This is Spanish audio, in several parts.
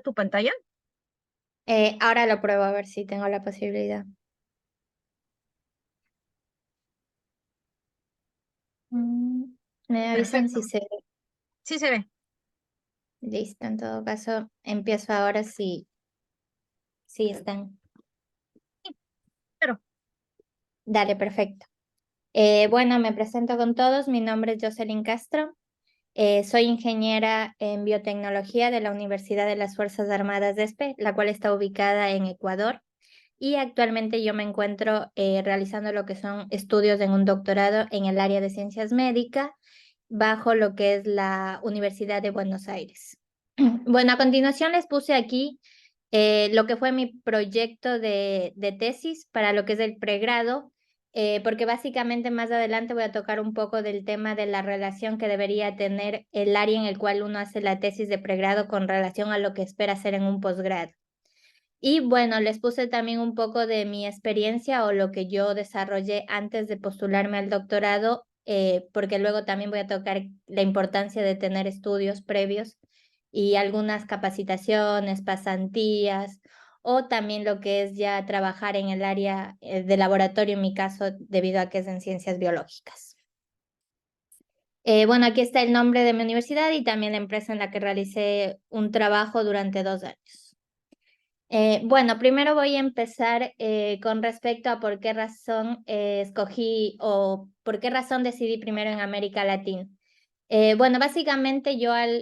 tu pantalla? Ahora lo pruebo a ver si tengo la posibilidad. Mm, Me avisan Perfecto. si se ve. Sí se ve. Listo, en todo caso, empiezo ahora si están. Sí, pero Dale, perfecto. Bueno, me presento con todos. Mi nombre es Jocelyn Castro. Soy ingeniera en biotecnología de la Universidad de las Fuerzas Armadas de ESPE, la cual está ubicada en Ecuador. Y actualmente yo me encuentro realizando lo que son estudios en un doctorado en el área de ciencias médicas bajo lo que es la Universidad de Buenos Aires. Bueno, a continuación les puse aquí lo que fue mi proyecto de tesis para lo que es el pregrado, porque básicamente más adelante voy a tocar un poco del tema de la relación que debería tener el área en el cual uno hace la tesis de pregrado con relación a lo que espera hacer en un posgrado. Y bueno, les puse también un poco de mi experiencia o lo que yo desarrollé antes de postularme al doctorado, porque luego también voy a tocar la importancia de tener estudios previos y algunas capacitaciones, pasantías o también lo que es ya trabajar en el área de laboratorio, en mi caso, debido a que es en ciencias biológicas. Bueno, aquí está el nombre de mi universidad y también la empresa en la que realicé un trabajo durante 2 años. Bueno, primero voy a empezar con respecto a por qué razón escogí o por qué razón decidí primero en América Latina. Bueno, básicamente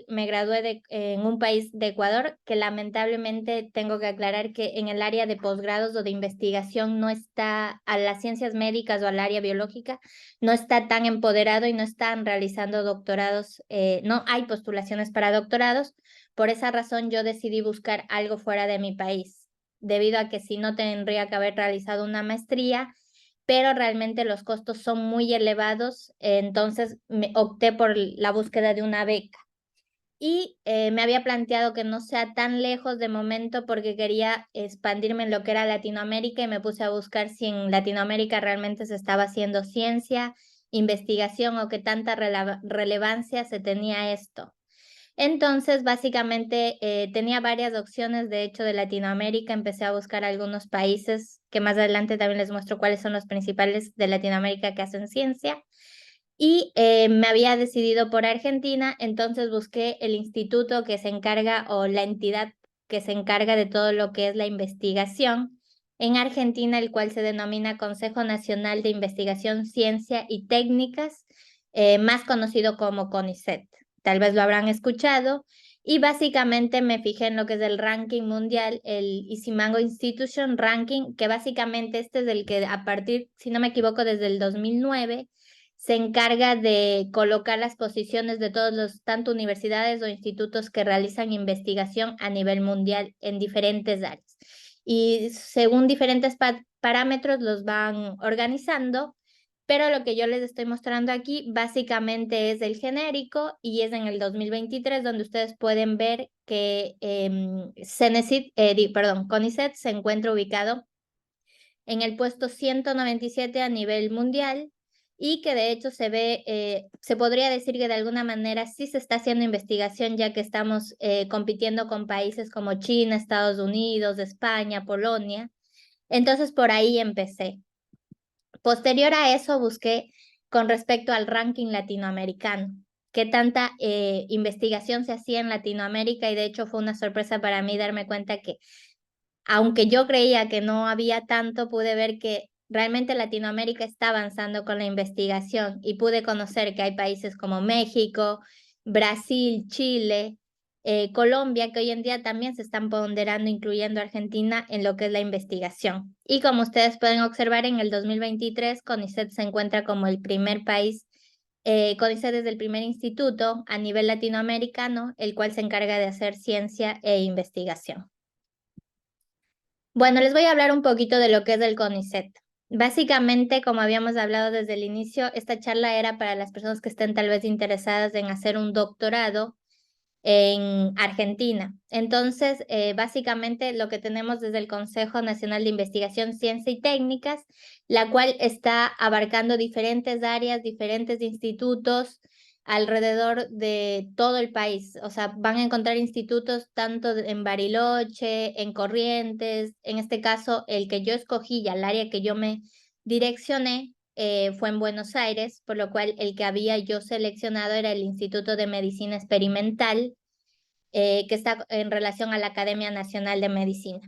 me gradué en un país de Ecuador que lamentablemente tengo que aclarar que en el área de posgrados o de investigación no está, a las ciencias médicas o al área biológica, no está tan empoderado y no están realizando doctorados, no hay postulaciones para doctorados. Por esa razón yo decidí buscar algo fuera de mi país, debido a que si no tendría que haber realizado una maestría, pero realmente los costos son muy elevados, entonces opté por la búsqueda de una beca. Y me había planteado que no sea tan lejos de momento porque quería expandirme en lo que era Latinoamérica y me puse a buscar si en Latinoamérica realmente se estaba haciendo ciencia, investigación o qué tanta relevancia se tenía esto. Entonces, básicamente tenía varias opciones, de hecho, de Latinoamérica. Empecé a buscar algunos países que más adelante también les muestro cuáles son los principales de Latinoamérica que hacen ciencia. Y me había decidido por Argentina, entonces busqué el instituto que se encarga o la entidad que se encarga de todo lo que es la investigación en Argentina, el cual se denomina Consejo Nacional de Investigación, Ciencia y Técnicas, más conocido como CONICET. Tal vez lo habrán escuchado. Y básicamente me fijé en lo que es el ranking mundial, el Isimango Institution Ranking, que básicamente este es el que a partir, si no me equivoco, desde el 2009 se encarga de colocar las posiciones de todos los, tanto universidades o institutos que realizan investigación a nivel mundial en diferentes áreas. Y según diferentes parámetros los van organizando, pero lo que yo les estoy mostrando aquí básicamente es el genérico y es en el 2023 donde ustedes pueden ver que CONICET se encuentra ubicado en el puesto 197 a nivel mundial y que de hecho se podría decir que de alguna manera sí se está haciendo investigación ya que estamos compitiendo con países como China, Estados Unidos, España, Polonia. Entonces por ahí empecé. Posterior a eso busqué con respecto al ranking latinoamericano, qué tanta investigación se hacía en Latinoamérica y de hecho fue una sorpresa para mí darme cuenta que aunque yo creía que no había tanto, pude ver que realmente Latinoamérica está avanzando con la investigación y pude conocer que hay países como México, Brasil, Chile, Colombia, que hoy en día también se están ponderando, incluyendo Argentina, en lo que es la investigación. Y como ustedes pueden observar, en el 2023, CONICET se encuentra como el primer país. CONICET es el primer instituto a nivel latinoamericano, el cual se encarga de hacer ciencia e investigación. Bueno, les voy a hablar un poquito de lo que es el CONICET. Básicamente, como habíamos hablado desde el inicio, esta charla era para las personas que estén tal vez interesadas en hacer un doctorado en Argentina. Entonces, básicamente lo que tenemos desde el Consejo Nacional de Investigación, Ciencia y Técnicas, la cual está abarcando diferentes áreas, diferentes institutos alrededor de todo el país. O sea, van a encontrar institutos tanto en Bariloche, en Corrientes. En este caso, el que yo escogí y al área que yo me direccioné fue en Buenos Aires, por lo cual el que había yo seleccionado era el Instituto de Medicina Experimental, que está en relación a la Academia Nacional de Medicina.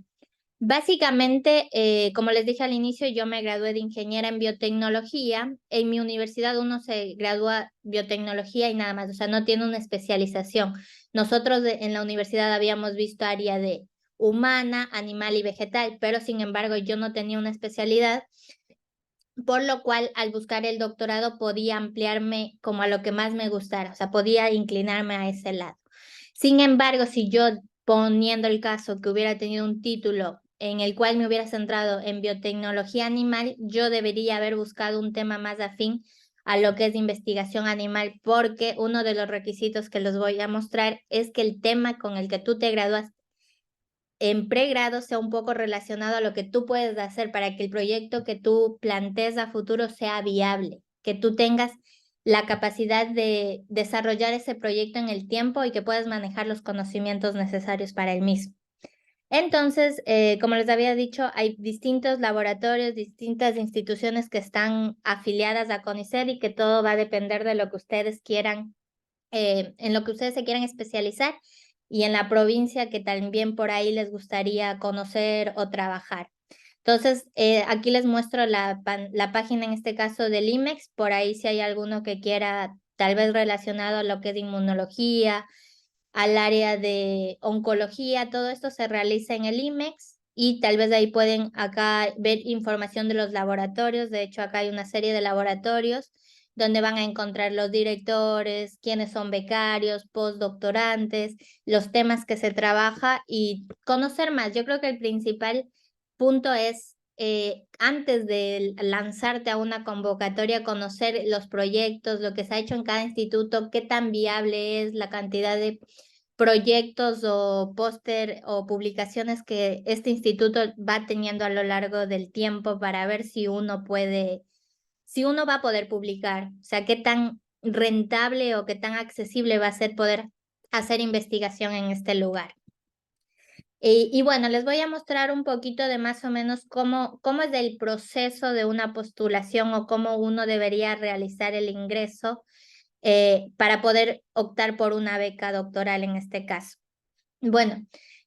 Básicamente, como les dije al inicio, yo me gradué de ingeniera en biotecnología. En mi universidad uno se gradúa biotecnología y nada más, o sea, no tiene una especialización. Nosotros en la universidad habíamos visto área de humana, animal y vegetal, pero sin embargo yo no tenía una especialidad, por lo cual al buscar el doctorado podía ampliarme como a lo que más me gustara, o sea, podía inclinarme a ese lado. Sin embargo, si yo, poniendo el caso que hubiera tenido un título en el cual me hubiera centrado en biotecnología animal, yo debería haber buscado un tema más afín a lo que es investigación animal, porque uno de los requisitos que les voy a mostrar es que el tema con el que tú te gradúas en pregrado sea un poco relacionado a lo que tú puedes hacer para que el proyecto que tú plantees a futuro sea viable, que tú tengas la capacidad de desarrollar ese proyecto en el tiempo y que puedas manejar los conocimientos necesarios para el mismo. Entonces, como les había dicho, hay distintos laboratorios, distintas instituciones que están afiliadas a CONICET y que todo va a depender de lo que ustedes quieran, en lo que ustedes se quieran especializar y en la provincia que también por ahí les gustaría conocer o trabajar. Entonces, aquí les muestro la página, en este caso del IMEX, por ahí si hay alguno que quiera tal vez relacionado a lo que es inmunología, al área de oncología, todo esto se realiza en el IMEX y tal vez ahí pueden acá ver información de los laboratorios. De hecho, acá hay una serie de laboratorios donde van a encontrar los directores, quiénes son becarios, postdoctorantes, los temas que se trabaja y conocer más. Yo creo que el principal punto es, antes de lanzarte a una convocatoria, conocer los proyectos, lo que se ha hecho en cada instituto, qué tan viable es, la cantidad de proyectos o póster o publicaciones que este instituto va teniendo a lo largo del tiempo para ver si uno puede, si uno va a poder publicar, o sea, qué tan rentable o qué tan accesible va a ser poder hacer investigación en este lugar. Y bueno, les voy a mostrar un poquito de más o menos cómo es el proceso de una postulación o cómo uno debería realizar el ingreso para poder optar por una beca doctoral en este caso. Bueno,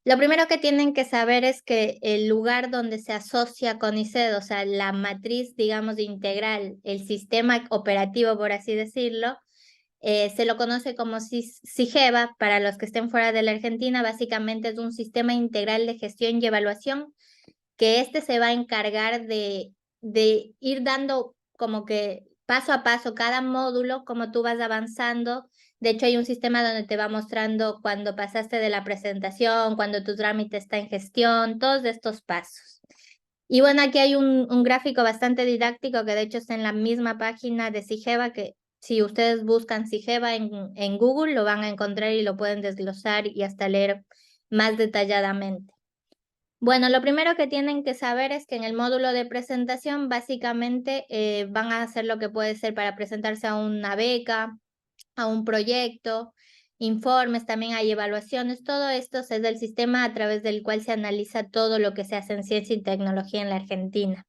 lo primero que tienen que saber es que el lugar donde se asocia con ICED, o sea, la matriz, digamos, integral, el sistema operativo, por así decirlo, se lo conoce como SIGEVA. Para los que estén fuera de la Argentina, básicamente es un sistema integral de gestión y evaluación que este se va a encargar de ir dando como que paso a paso cada módulo, como tú vas avanzando. De hecho, hay un sistema donde te va mostrando cuando pasaste de la presentación, cuando tu trámite está en gestión, todos estos pasos. Y bueno, aquí hay un gráfico bastante didáctico que de hecho está en la misma página de SIGEVA, que si ustedes buscan SIGEVA en Google lo van a encontrar y lo pueden desglosar y hasta leer más detalladamente. Bueno, lo primero que tienen que saber es que en el módulo de presentación básicamente van a hacer lo que puede ser para presentarse a una beca, a un proyecto, informes, también hay evaluaciones, todo esto es del sistema a través del cual se analiza todo lo que se hace en ciencia y tecnología en la Argentina.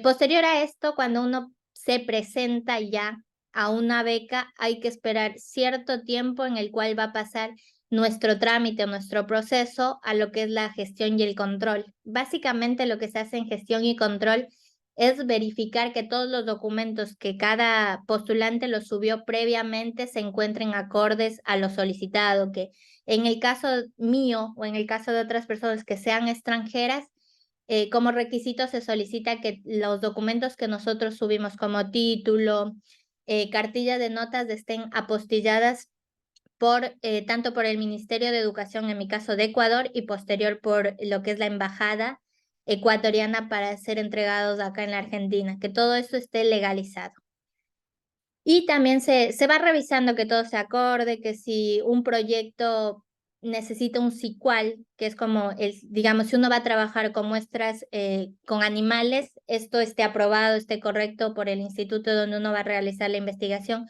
Posterior a esto, cuando uno se presenta ya a una beca, hay que esperar cierto tiempo en el cual va a pasar nuestro trámite o nuestro proceso a lo que es la gestión y el control. Básicamente lo que se hace en gestión y control es verificar que todos los documentos que cada postulante los subió previamente se encuentren acordes a lo solicitado, que en el caso mío o en el caso de otras personas que sean extranjeras, como requisito se solicita que los documentos que nosotros subimos como título, cartilla de notas estén apostilladas por tanto por el Ministerio de Educación, en mi caso de Ecuador, y posterior por lo que es la embajada ecuatoriana para ser entregados acá en la Argentina, que todo esto esté legalizado. Y también se va revisando que todo se acorde, que si un proyecto necesita un SICUAL, que es como, digamos, si uno va a trabajar con muestras con animales, esto esté aprobado, esté correcto por el instituto donde uno va a realizar la investigación.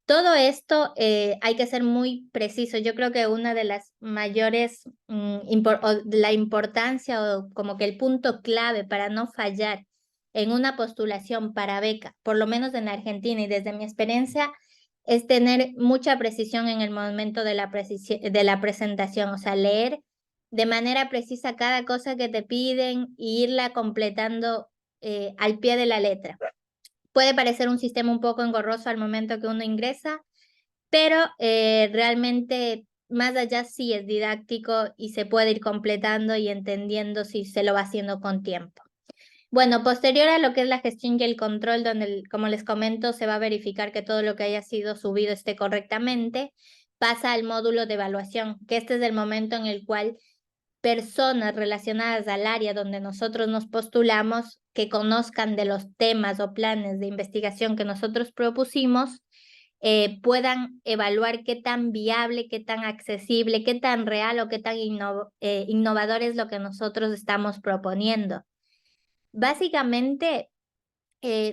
Todo esto hay que ser muy preciso. Yo creo que una de las mayores, o de la importancia o como que el punto clave para no fallar en una postulación para beca, por lo menos en la Argentina y desde mi experiencia, es tener mucha precisión en el momento de de la presentación, o sea, leer de manera precisa cada cosa que te piden e irla completando al pie de la letra. Puede parecer un sistema un poco engorroso al momento que uno ingresa, pero realmente más allá sí es didáctico y se puede ir completando y entendiendo si se lo va haciendo con tiempo. Bueno, posterior a lo que es la gestión y el control, donde, como les comento, se va a verificar que todo lo que haya sido subido esté correctamente, pasa al módulo de evaluación, que este es el momento en el cual personas relacionadas al área donde nosotros nos postulamos, que conozcan de los temas o planes de investigación que nosotros propusimos, puedan evaluar qué tan viable, qué tan accesible, qué tan real o qué tan innovador es lo que nosotros estamos proponiendo. Básicamente,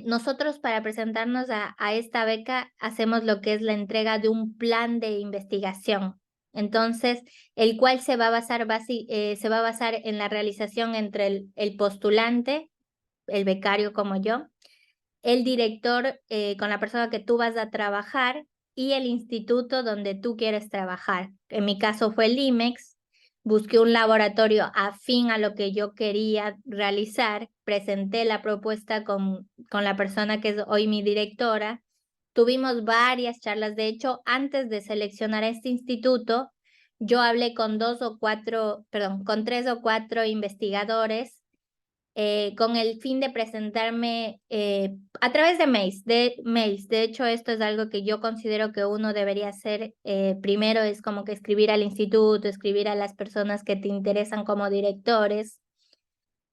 nosotros para presentarnos a esta beca hacemos lo que es la entrega de un plan de investigación. Entonces, el cual se va a basar en la realización entre el postulante, el becario como yo, el director con la persona que tú vas a trabajar y el instituto donde tú quieres trabajar. En mi caso fue el IMEX. Busqué un laboratorio afín a lo que yo quería realizar, presenté la propuesta con la persona que es hoy mi directora. Tuvimos varias charlas. De hecho, antes de seleccionar a este instituto, yo hablé con con 3 o 4 investigadores con el fin de presentarme a través de mails. De hecho, esto es algo que yo considero que uno debería hacer primero, es como que escribir al instituto, escribir a las personas que te interesan como directores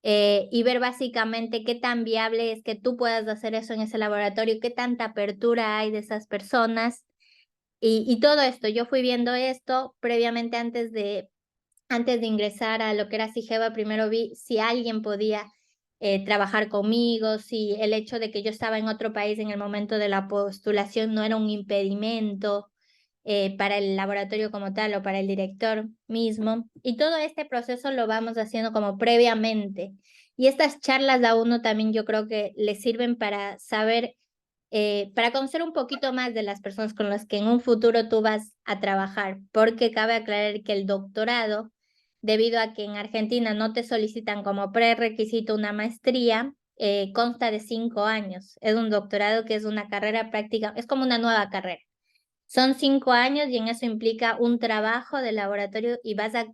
y ver básicamente qué tan viable es que tú puedas hacer eso en ese laboratorio, qué tanta apertura hay de esas personas. Y todo esto, yo fui viendo esto previamente antes de ingresar a lo que era Sigeva. Primero vi si alguien podía trabajar conmigo, si el hecho de que yo estaba en otro país en el momento de la postulación no era un impedimento para el laboratorio como tal o para el director mismo. Y todo este proceso lo vamos haciendo como previamente. Y estas charlas a uno también yo creo que le sirven para saber, para conocer un poquito más de las personas con las que en un futuro tú vas a trabajar, porque cabe aclarar que el doctorado, debido a que en Argentina no te solicitan como prerequisito una maestría, consta de 5 años. Es un doctorado que es una carrera práctica, es como una nueva carrera. Son 5 años y en eso implica un trabajo de laboratorio y vas a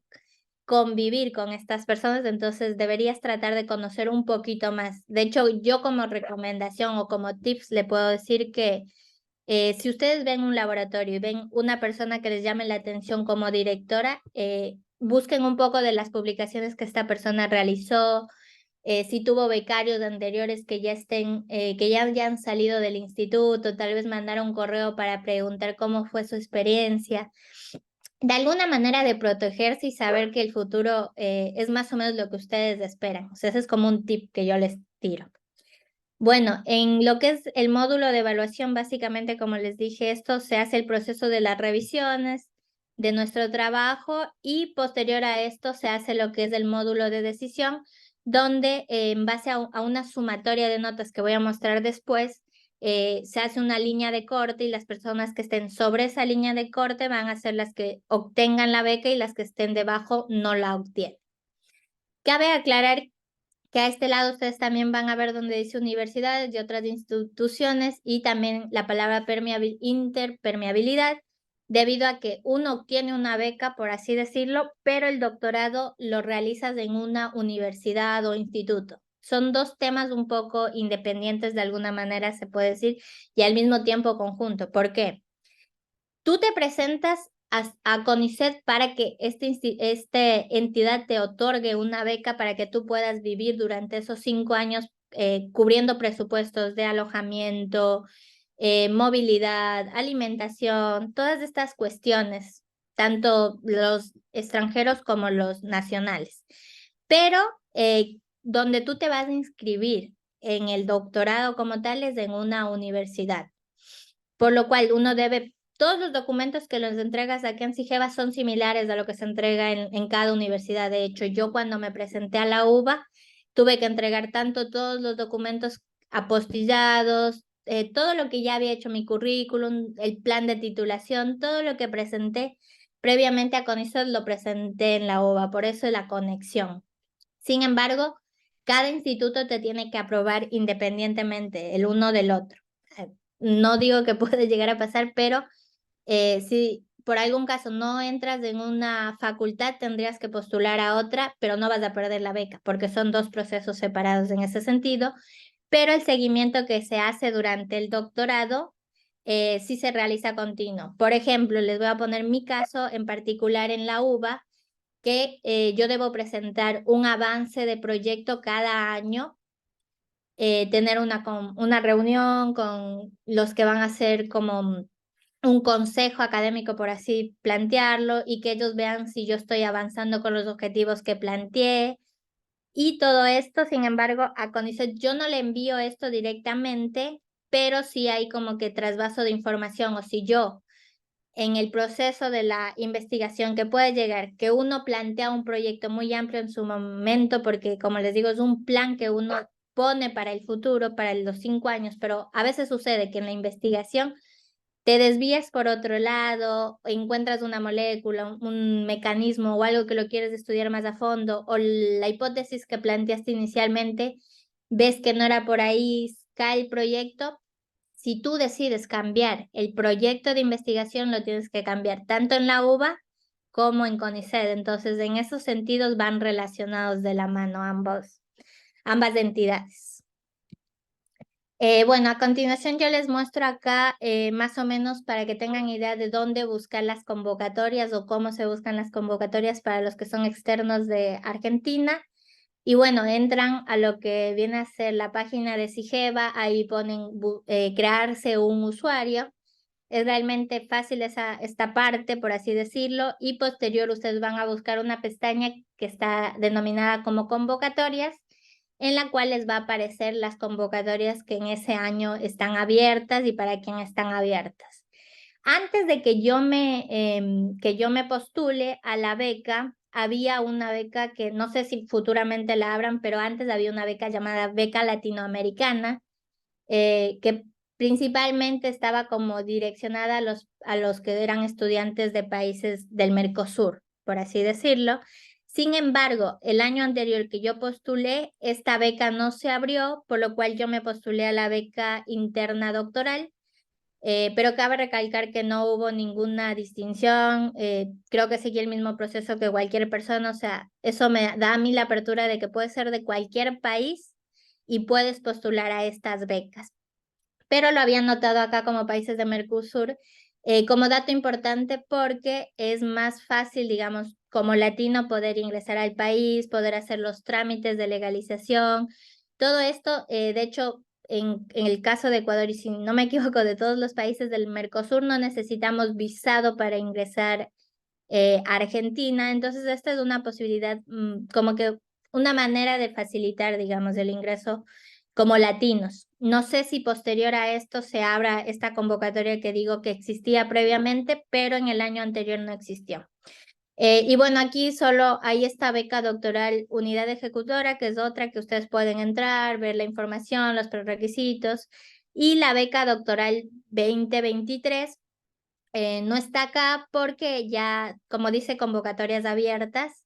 convivir con estas personas, entonces deberías tratar de conocer un poquito más. De hecho, yo como recomendación o como tips le puedo decir que si ustedes ven un laboratorio y ven una persona que les llame la atención como directora, busquen un poco de las publicaciones que esta persona realizó, si tuvo becarios anteriores que ya que ya hayan salido del instituto, tal vez mandar un correo para preguntar cómo fue su experiencia. De alguna manera de protegerse y saber que el futuro es más o menos lo que ustedes esperan. O sea, ese es como un tip que yo les tiro. Bueno, en lo que es el módulo de evaluación, básicamente, como les dije, esto se hace el proceso de las revisiones de nuestro trabajo y posterior a esto se hace lo que es el módulo de decisión, donde en base a una sumatoria de notas que voy a mostrar después, se hace una línea de corte y las personas que estén sobre esa línea de corte van a ser las que obtengan la beca y las que estén debajo no la obtienen. Cabe aclarar que a este lado ustedes también van a ver donde dice universidades y otras instituciones y también la palabra interpermeabilidad, debido a que uno obtiene una beca, por así decirlo, pero el doctorado lo realizas en una universidad o instituto. Son dos temas un poco independientes de alguna manera, se puede decir, y al mismo tiempo conjunto. ¿Por qué? Tú te presentas a CONICET para que este entidad te otorgue una beca para que tú puedas vivir durante esos 5 años cubriendo presupuestos de alojamiento, movilidad, alimentación, todas estas cuestiones, tanto los extranjeros como los nacionales. Pero donde tú te vas a inscribir en el doctorado como tal es en una universidad. por lo cual uno debe, todos los documentos que los entregas aquí en Sigeva son similares a lo que se entrega en cada universidad. De hecho, yo cuando me presenté a la UBA, tuve que entregar tanto todos los documentos apostillados, todo lo que ya había hecho mi currículum, el plan de titulación, todo lo que presenté previamente a CONICET lo presenté en la UBA, por eso la conexión. Sin embargo, cada instituto te tiene que aprobar independientemente el uno del otro. No digo que puede llegar a pasar, pero si por algún caso no entras en una facultad, tendrías que postular a otra, pero no vas a perder la beca, porque son dos procesos separados en ese sentido. Pero el seguimiento que se hace durante el doctorado sí se realiza continuo. Por ejemplo, les voy a poner mi caso en particular en la UBA, que yo debo presentar un avance de proyecto cada año, tener una reunión con los que van a ser como un consejo académico, por así plantearlo, y que ellos vean si yo estoy avanzando con los objetivos que planteé. Y todo esto, sin embargo, a CONICET yo no le envío esto directamente, pero sí hay como que trasvaso de información, o si yo en el proceso de la investigación que puede llegar, que uno plantea un proyecto muy amplio en su momento, porque como les digo, es un plan que uno pone para el futuro, para los 5 años, pero a veces sucede que en la investigación te desvías por otro lado, o encuentras una molécula, un mecanismo o algo que lo quieres estudiar más a fondo, o la hipótesis que planteaste inicialmente, ves que no era por ahí, cae el proyecto. Si tú decides cambiar el proyecto de investigación, lo tienes que cambiar tanto en la UBA como en CONICET. Entonces, en esos sentidos van relacionados de la mano ambas entidades. Bueno, a continuación yo les muestro acá más o menos para que tengan idea de dónde buscar las convocatorias o cómo se buscan las convocatorias para los que son externos de Argentina. Y bueno, entran a lo que viene a ser la página de Sigeva, ahí ponen crearse un usuario. Es realmente fácil esta parte, por así decirlo, y posterior ustedes van a buscar una pestaña que está denominada como convocatorias, en la cual les va a aparecer las convocatorias que en ese año están abiertas y para quién están abiertas. Antes de que yo me postule a la beca, había una beca que no sé si futuramente la abran, pero antes había una beca llamada Beca Latinoamericana, que principalmente estaba como direccionada a los que eran estudiantes de países del Mercosur, por así decirlo. Sin embargo, el año anterior que yo postulé, esta beca no se abrió, por lo cual yo me postulé a la beca interna doctoral, pero cabe recalcar que no hubo ninguna distinción, creo que seguí el mismo proceso que cualquier persona, o sea, eso me da a mí la apertura de que puedes ser de cualquier país y puedes postular a estas becas. Pero lo habían notado acá como países de Mercosur como dato importante porque es más fácil, digamos, como latino poder ingresar al país, poder hacer los trámites de legalización. Todo esto, de hecho, en el caso de Ecuador, y si no me equivoco, de todos los países del Mercosur, no necesitamos visado para ingresar a Argentina. Entonces, esta es una posibilidad, como que una manera de facilitar, digamos, el ingreso como latinos. No sé si posterior a esto se abra esta convocatoria que digo que existía previamente, pero en el año anterior no existió. Y bueno, aquí solo hay esta beca doctoral unidad ejecutora, que es otra que ustedes pueden entrar, ver la información, los prerequisitos, y la beca doctoral 2023 no está acá porque ya, como dice, convocatorias abiertas.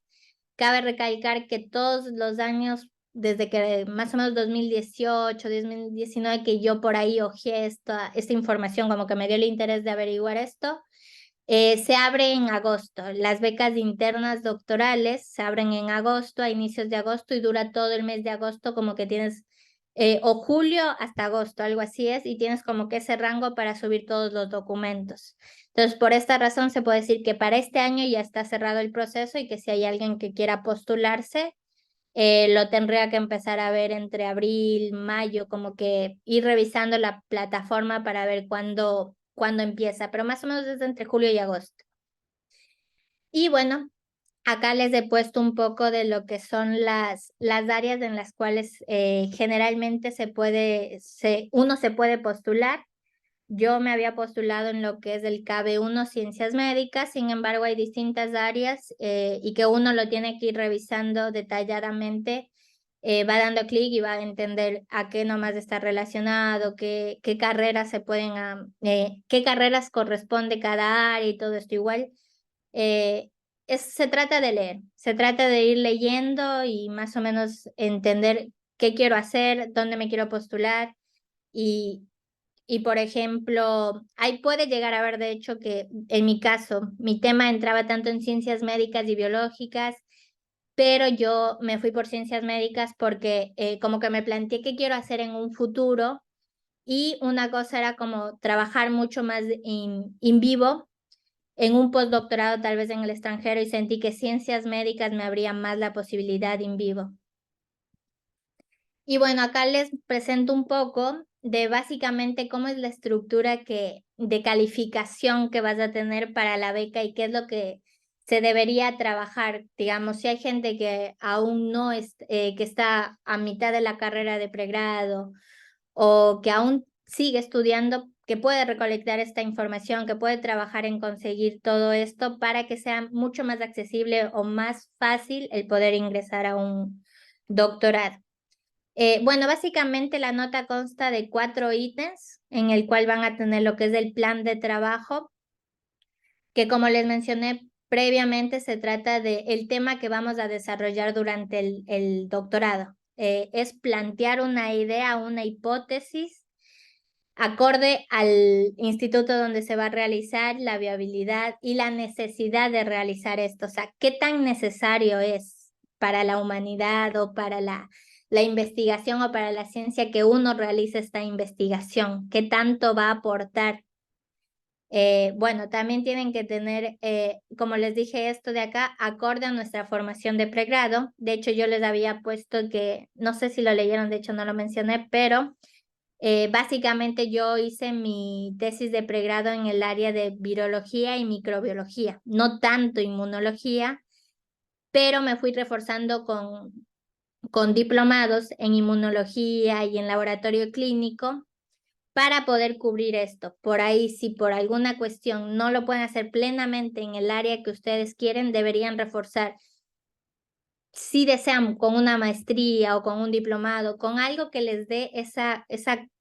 Cabe recalcar que todos los años, desde que más o menos 2018, 2019, que yo por ahí hojeé esta información, como que me dio el interés de averiguar esto, se abre en agosto. Las becas internas doctorales se abren en agosto, a inicios de agosto, y dura todo el mes de agosto, como que tienes, o julio hasta agosto, algo así es, y tienes como que ese rango para subir todos los documentos. Entonces, por esta razón se puede decir que para este año ya está cerrado el proceso y que si hay alguien que quiera postularse, lo tendría que empezar a ver entre abril, mayo, como que ir revisando la plataforma para ver cuándo empieza, pero más o menos es entre julio y agosto. Y bueno, acá les he puesto un poco de lo que son las áreas en las cuales generalmente uno se puede postular. yo me había postulado en lo que es el KB1 Ciencias Médicas, sin embargo hay distintas áreas y que uno lo tiene que ir revisando detalladamente, va dando clic y va a entender a qué nomás está relacionado, qué carreras se pueden, qué carreras corresponde cada área y todo esto igual. eh, Se trata de leer, se trata de ir leyendo y más o menos entender qué quiero hacer, dónde me quiero postular y, y por ejemplo, ahí puede llegar a ver de hecho que en mi caso, mi tema entraba tanto en ciencias médicas y biológicas, pero yo me fui por ciencias médicas porque como que me planteé qué quiero hacer en un futuro y una cosa era como trabajar mucho más en vivo en un postdoctorado tal vez en el extranjero y sentí que ciencias médicas me abría más la posibilidad in vivo. Y bueno, acá les presento un poco de básicamente cómo es la estructura de calificación que vas a tener para la beca y qué es lo que se debería trabajar. Digamos, si hay gente que aún no es, que está a mitad de la carrera de pregrado o que aún sigue estudiando, que puede recolectar esta información, que puede trabajar en conseguir todo esto para que sea mucho más accesible o más fácil el poder ingresar a un doctorado. Bueno, básicamente la nota consta de 4 ítems en el cual van a tener lo que es el plan de trabajo, que como les mencioné previamente se trata de el tema que vamos a desarrollar durante el doctorado. Es plantear una idea, una hipótesis acorde al instituto donde se va a realizar, la viabilidad y la necesidad de realizar esto. O sea, qué tan necesario es para la humanidad o para la investigación o para la ciencia que uno realice esta investigación, qué tanto va a aportar. Bueno, también tienen que tener, como les dije, esto de acá, acorde a nuestra formación de pregrado. De hecho, yo les había puesto que, no sé si lo leyeron, de hecho no lo mencioné, pero básicamente yo hice mi tesis de pregrado en el área de virología y microbiología, no tanto inmunología, pero me fui reforzando con diplomados en inmunología y en laboratorio clínico para poder cubrir esto. Por ahí, si por alguna cuestión no lo pueden hacer plenamente en el área que ustedes quieren, deberían reforzar si desean con una maestría o con un diplomado, con algo que les dé esa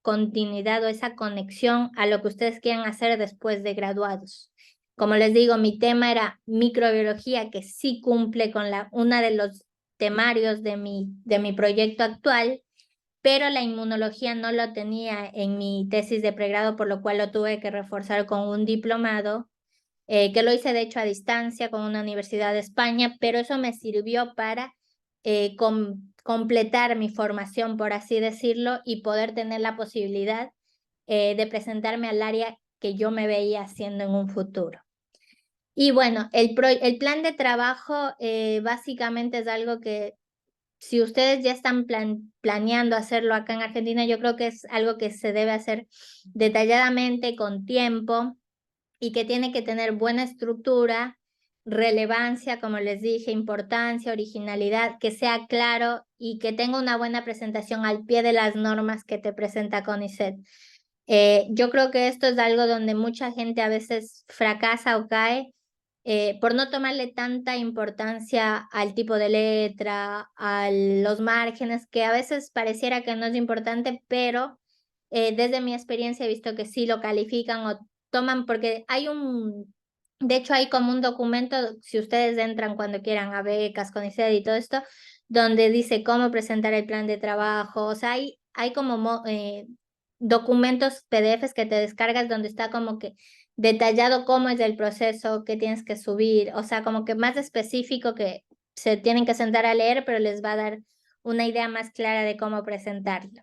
continuidad o esa conexión a lo que ustedes quieran hacer después de graduados. Como les digo, mi tema era microbiología, que sí cumple con una de los temarios de mi proyecto actual, pero la inmunología no lo tenía en mi tesis de pregrado, por lo cual lo tuve que reforzar con un diplomado que lo hice de hecho a distancia con una universidad de España, pero eso me sirvió para completar mi formación, por así decirlo, y poder tener la posibilidad de presentarme al área que yo me veía haciendo en un futuro. Y bueno, el plan de trabajo básicamente es algo que si ustedes ya están planeando hacerlo acá en Argentina, yo creo que es algo que se debe hacer detalladamente, con tiempo y que tiene que tener buena estructura, relevancia, como les dije, importancia, originalidad, que sea claro y que tenga una buena presentación al pie de las normas que te presenta CONICET. Yo creo que esto es algo donde mucha gente a veces fracasa o cae por no tomarle tanta importancia al tipo de letra, a los márgenes, que a veces pareciera que no es importante, pero desde mi experiencia he visto que sí lo califican o toman, porque de hecho hay como un documento, si ustedes entran cuando quieran a becas, CONICET y todo esto, donde dice cómo presentar el plan de trabajo, o sea, hay como documentos PDFs que te descargas donde está como que detallado cómo es el proceso, qué tienes que subir, o sea, como que más específico que se tienen que sentar a leer, pero les va a dar una idea más clara de cómo presentarlo.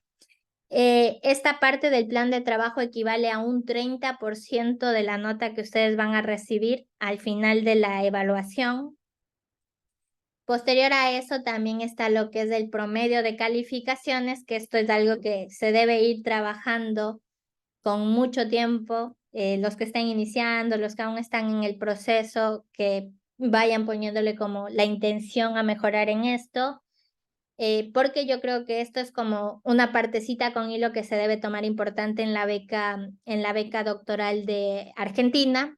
Esta parte del plan de trabajo equivale a un 30% de la nota que ustedes van a recibir al final de la evaluación. Posterior a eso también está lo que es el promedio de calificaciones, que esto es algo que se debe ir trabajando con mucho tiempo. Los que están iniciando, los que aún están en el proceso, que vayan poniéndole como la intención a mejorar en esto. porque yo creo que esto es como una partecita con hilo que se debe tomar importante en la beca doctoral de Argentina,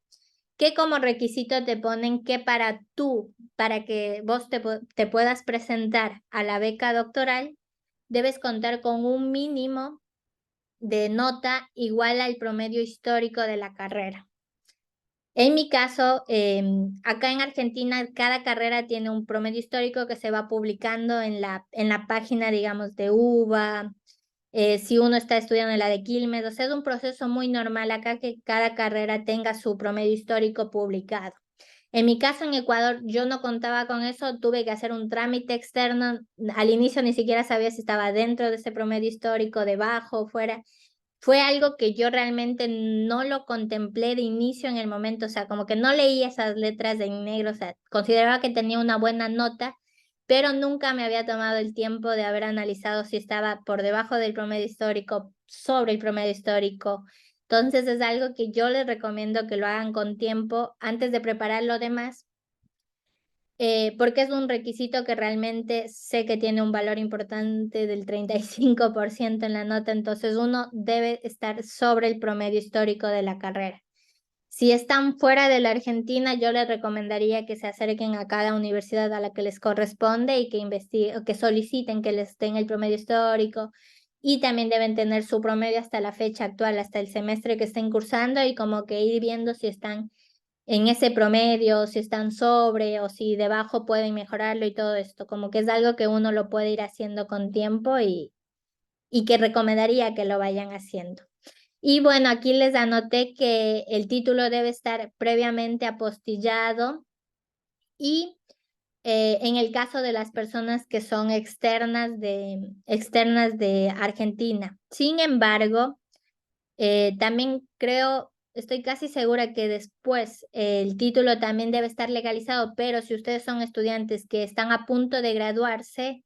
que como requisito te ponen que para que vos te puedas presentar a la beca doctoral, debes contar con un mínimo de nota igual al promedio histórico de la carrera. En mi caso, acá en Argentina, cada carrera tiene un promedio histórico que se va publicando en la página, digamos, de UBA, si uno está estudiando en la de Quilmes, o sea, es un proceso muy normal acá que cada carrera tenga su promedio histórico publicado. En mi caso, en Ecuador, yo no contaba con eso, tuve que hacer un trámite externo. Al inicio ni siquiera sabía si estaba dentro de ese promedio histórico, debajo o fuera. Fue algo que yo realmente no lo contemplé de inicio en el momento, o sea, como que no leí esas letras de en negro, o sea, consideraba que tenía una buena nota, pero nunca me había tomado el tiempo de haber analizado si estaba por debajo del promedio histórico, sobre el promedio histórico. Entonces es algo que yo les recomiendo que lo hagan con tiempo antes de preparar lo demás, porque es un requisito que realmente sé que tiene un valor importante del 35% en la nota, entonces uno debe estar sobre el promedio histórico de la carrera. Si están fuera de la Argentina, yo les recomendaría que se acerquen a cada universidad a la que les corresponde y que investiguen, que soliciten que les den el promedio histórico, y también deben tener su promedio hasta la fecha actual, hasta el semestre que estén cursando, y como que ir viendo si están en ese promedio, si están sobre o si debajo pueden mejorarlo y todo esto, como que es algo que uno lo puede ir haciendo con tiempo y que recomendaría que lo vayan haciendo. Y bueno, aquí les anoté que el título debe estar previamente apostillado y en el caso de las personas que son externas de Argentina. Sin embargo, también creo, estoy casi segura que después el título también debe estar legalizado, pero si ustedes son estudiantes que están a punto de graduarse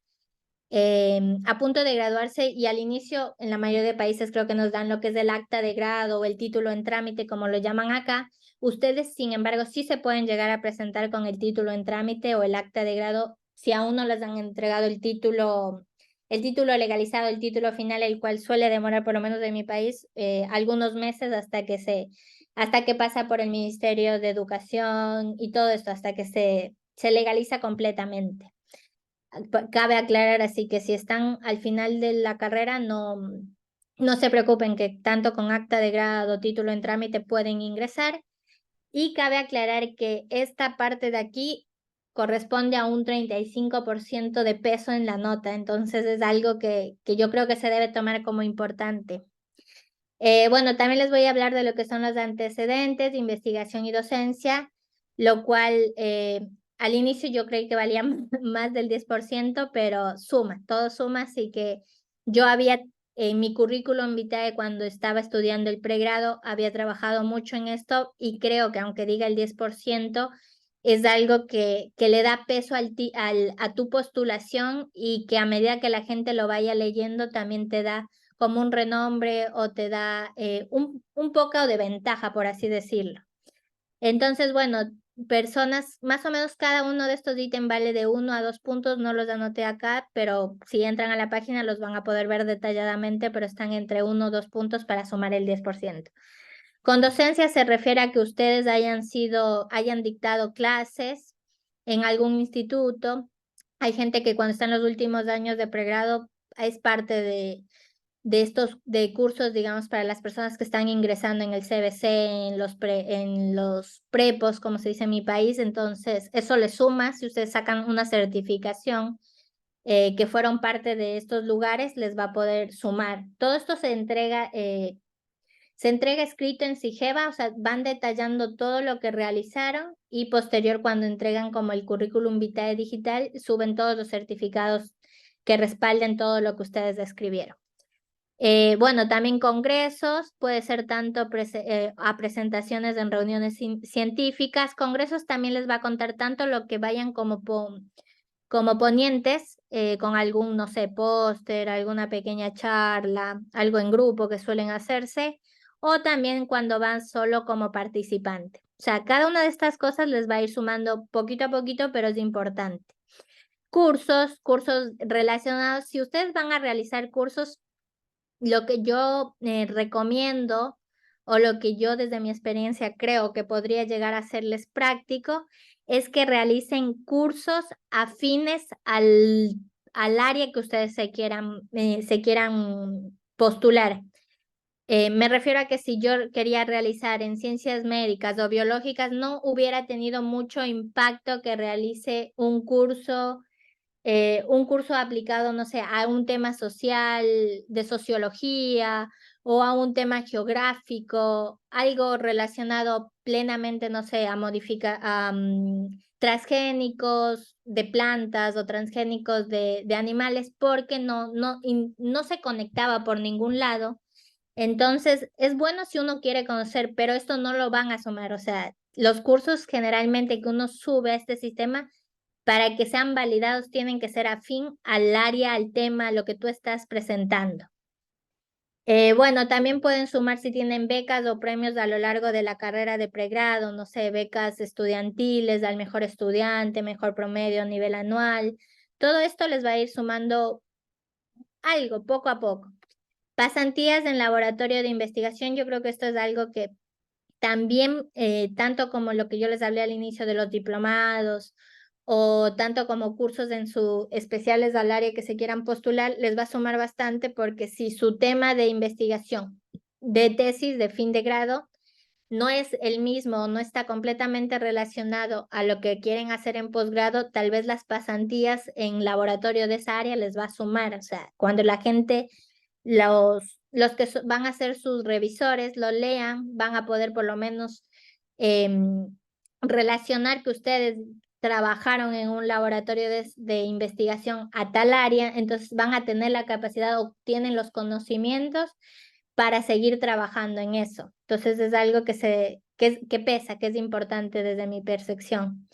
y al inicio, en la mayoría de países creo que nos dan lo que es el acta de grado o el título en trámite, como lo llaman acá. Ustedes, sin embargo, sí se pueden llegar a presentar con el título en trámite o el acta de grado si aún no les han entregado el título legalizado, el título final, el cual suele demorar, por lo menos en mi país, algunos meses hasta que pasa por el Ministerio de Educación y todo esto, hasta que se legaliza completamente. Cabe aclarar así que si están al final de la carrera, no se preocupen que tanto con acta de grado, título en trámite pueden ingresar. Y cabe aclarar que esta parte de aquí corresponde a un 35% de peso en la nota, entonces es algo que yo creo que se debe tomar como importante. Bueno, también les voy a hablar de lo que son los antecedentes, investigación y docencia, lo cual al inicio yo creí que valía más del 10%, pero suma, todo suma, así que yo había en mi currículum vitae cuando estaba estudiando el pregrado, había trabajado mucho en esto y creo que aunque diga el 10%, es algo que le da peso a tu postulación y que a medida que la gente lo vaya leyendo también te da como un renombre o te da un poco de ventaja, por así decirlo. Entonces, bueno, personas, más o menos cada uno de estos ítems vale de 1 a 2 puntos, no los anoté acá, pero si entran a la página los van a poder ver detalladamente, pero están entre 1 o 2 puntos para sumar el 10%. Con docencia se refiere a que ustedes hayan dictado clases en algún instituto. Hay gente que cuando está en los últimos años de pregrado es parte de estos de cursos, digamos, para las personas que están ingresando en el CBC, en los prepos, como se dice en mi país. Entonces, eso le suma si ustedes sacan una certificación que fueron parte de estos lugares, les va a poder sumar. Todo esto se entrega escrito en Sigeva, o sea, van detallando todo lo que realizaron y posterior cuando entregan como el currículum vitae digital, suben todos los certificados que respalden todo lo que ustedes describieron. Bueno, también congresos, puede ser tanto a presentaciones en reuniones científicas. Congresos también les va a contar tanto lo que vayan como ponientes, con algún, no sé, póster, alguna pequeña charla, algo en grupo que suelen hacerse, o también cuando van solo como participante. O sea, cada una de estas cosas les va a ir sumando poquito a poquito, pero es importante. cursos relacionados. Si ustedes van a realizar cursos, lo que yo recomiendo o lo que yo desde mi experiencia creo que podría llegar a serles práctico es que realicen cursos afines al área que ustedes se quieran postular. Me refiero a que si yo quería realizar en ciencias médicas o biológicas, no hubiera tenido mucho impacto que realice un curso aplicado, no sé, a un tema social, de sociología o a un tema geográfico, algo relacionado plenamente, no sé, a modificar, transgénicos de plantas o transgénicos de animales, porque no se conectaba por ningún lado. Entonces, es bueno si uno quiere conocer, pero esto no lo van a sumar. O sea, los cursos generalmente que uno sube a este sistema, para que sean validados, tienen que ser afín al área, al tema, a lo que tú estás presentando. Bueno, también pueden sumar si tienen becas o premios a lo largo de la carrera de pregrado, no sé, becas estudiantiles al mejor estudiante, mejor promedio, nivel anual. Todo esto les va a ir sumando algo, poco a poco. Pasantías en laboratorio de investigación, yo creo que esto es algo que también, tanto como lo que yo les hablé al inicio de los diplomados, o tanto como cursos en su especiales al área que se quieran postular, les va a sumar bastante porque si su tema de investigación, de tesis, de fin de grado, no es el mismo, no está completamente relacionado a lo que quieren hacer en posgrado, tal vez las pasantías en laboratorio de esa área les va a sumar. O sea, cuando la gente, los que van a ser sus revisores, lo lean, van a poder por lo menos relacionar que ustedes trabajaron en un laboratorio de investigación a tal área, entonces van a tener la capacidad, obtienen los conocimientos para seguir trabajando en eso. Entonces es algo que pesa, que es importante desde mi percepción.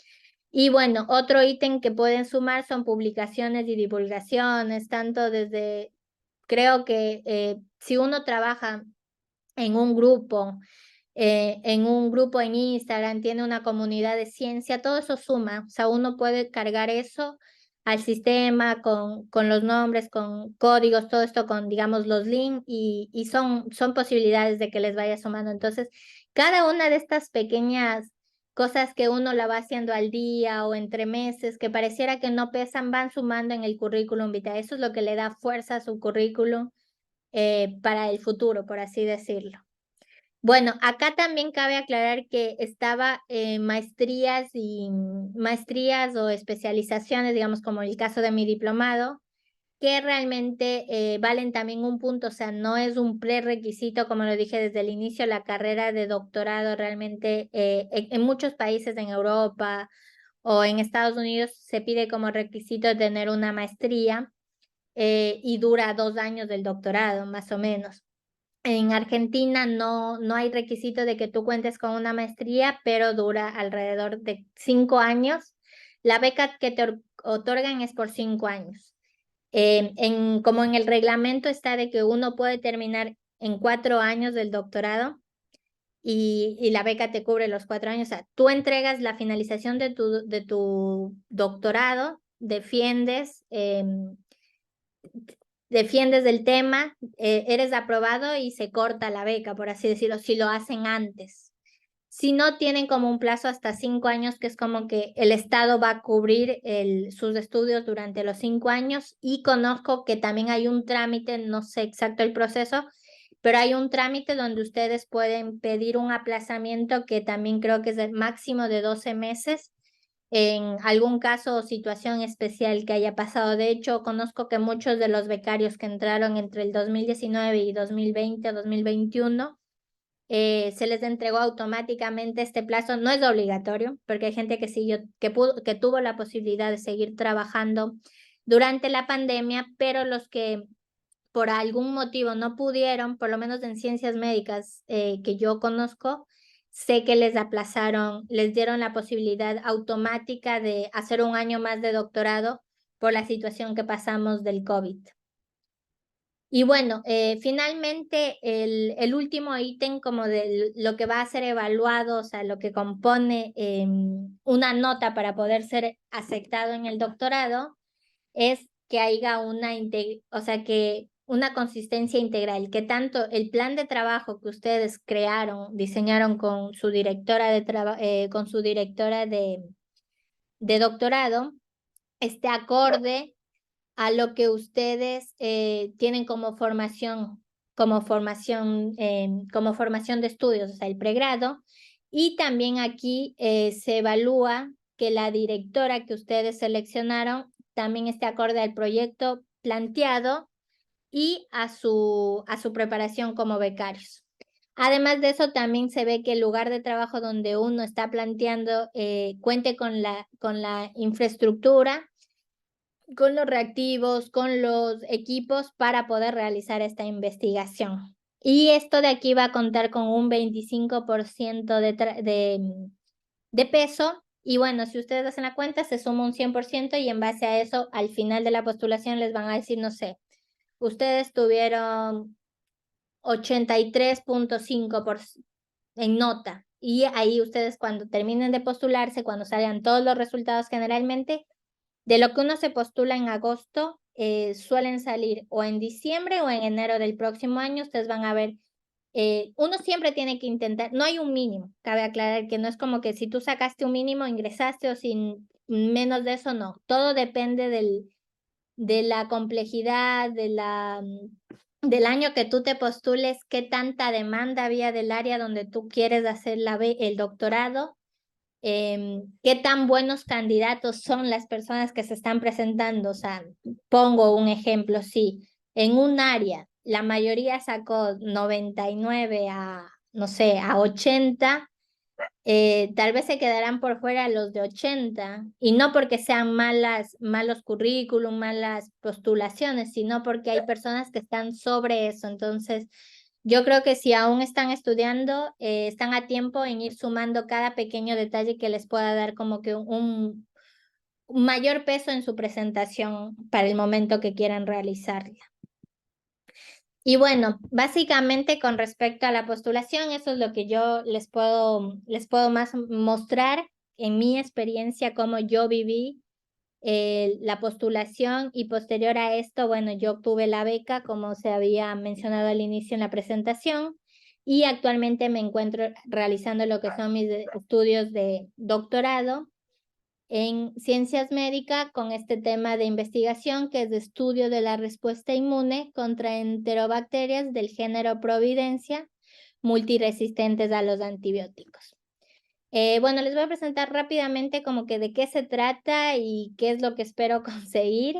Y bueno, otro ítem que pueden sumar son publicaciones y divulgaciones, tanto desde, creo que si uno trabaja en un grupo, en Instagram, tiene una comunidad de ciencia, todo eso suma. O sea, uno puede cargar eso al sistema con los nombres, con códigos, todo esto con, digamos, los links y son posibilidades de que les vaya sumando. Entonces, cada una de estas pequeñas cosas que uno la va haciendo al día o entre meses, que pareciera que no pesan, van sumando en el currículum vitae. Eso es lo que le da fuerza a su currículum para el futuro, por así decirlo. Bueno, acá también cabe aclarar que estaba maestrías o especializaciones, digamos como el caso de mi diplomado, que realmente valen también un punto, o sea, no es un prerequisito, como lo dije desde el inicio, la carrera de doctorado realmente en muchos países en Europa o en Estados Unidos se pide como requisito tener una maestría y dura 2 años del doctorado, más o menos. En Argentina no hay requisito de que tú cuentes con una maestría, pero dura alrededor de 5 años. La beca que te otorgan es por 5 años. Como en el reglamento está de que uno puede terminar en 4 años del doctorado y la beca te cubre los 4 años. O sea, tú entregas la finalización de tu doctorado, defiendes el tema, eres aprobado y se corta la beca, por así decirlo, si lo hacen antes. Si no, tienen como un plazo hasta 5 años, que es como que el Estado va a cubrir sus estudios durante los 5 años. Y conozco que también hay un trámite, no sé exacto el proceso, pero hay un trámite donde ustedes pueden pedir un aplazamiento que también creo que es el máximo de 12 meses en algún caso o situación especial que haya pasado. De hecho, conozco que muchos de los becarios que entraron entre el 2019 y 2020 o 2021, se les entregó automáticamente este plazo. No es obligatorio, porque hay gente que siguió, que tuvo la posibilidad de seguir trabajando durante la pandemia, pero los que por algún motivo no pudieron, por lo menos en ciencias médicas que yo conozco, sé que les aplazaron, les dieron la posibilidad automática de hacer un año más de doctorado por la situación que pasamos del COVID. Y bueno, finalmente el último ítem como de lo que va a ser evaluado, o sea, lo que compone una nota para poder ser aceptado en el doctorado, es que haya o sea, que una consistencia integral, que tanto el plan de trabajo que ustedes crearon, diseñaron con su directora con su directora de doctorado, esté acorde a lo que ustedes tienen como formación de estudios, o sea, el pregrado. Y también aquí se evalúa que la directora que ustedes seleccionaron también esté acorde al proyecto planteado y a su preparación como becarios. Además de eso, también se ve que el lugar de trabajo donde uno está planteando cuente con la infraestructura, con los reactivos, con los equipos para poder realizar esta investigación. Y esto de aquí va a contar con un 25% de peso. Y bueno, si ustedes hacen la cuenta, se suma un 100% y en base a eso, al final de la postulación les van a decir, no sé, ustedes tuvieron 83.5 en nota. Y ahí ustedes cuando terminen de postularse, cuando salgan todos los resultados generalmente, de lo que uno se postula en agosto, suelen salir o en diciembre o en enero del próximo año. Ustedes van a ver, uno siempre tiene que intentar, no hay un mínimo, cabe aclarar que no es como que si tú sacaste un mínimo, ingresaste o sin menos de eso, no. Todo depende de la complejidad, del año que tú te postules, qué tanta demanda había del área donde tú quieres hacer el doctorado, qué tan buenos candidatos son las personas que se están presentando. O sea, pongo un ejemplo, sí, en un área la mayoría sacó 99 a, no sé, a 80, tal vez se quedarán por fuera los de 80, y no porque sean malos currículum, malas postulaciones, sino porque hay personas que están sobre eso. Entonces, yo creo que si aún están estudiando, están a tiempo en ir sumando cada pequeño detalle que les pueda dar como que un mayor peso en su presentación para el momento que quieran realizarla. Y bueno, básicamente con respecto a la postulación, eso es lo que yo les puedo más mostrar en mi experiencia, cómo yo viví la postulación, y posterior a esto, bueno, yo obtuve la beca, como se había mencionado al inicio en la presentación, y actualmente me encuentro realizando lo que son mis estudios de doctorado en ciencias médicas con este tema de investigación, que es de estudio de la respuesta inmune contra enterobacterias del género Providencia multiresistentes a los antibióticos. Bueno, les voy a presentar rápidamente como que de qué se trata y qué es lo que espero conseguir.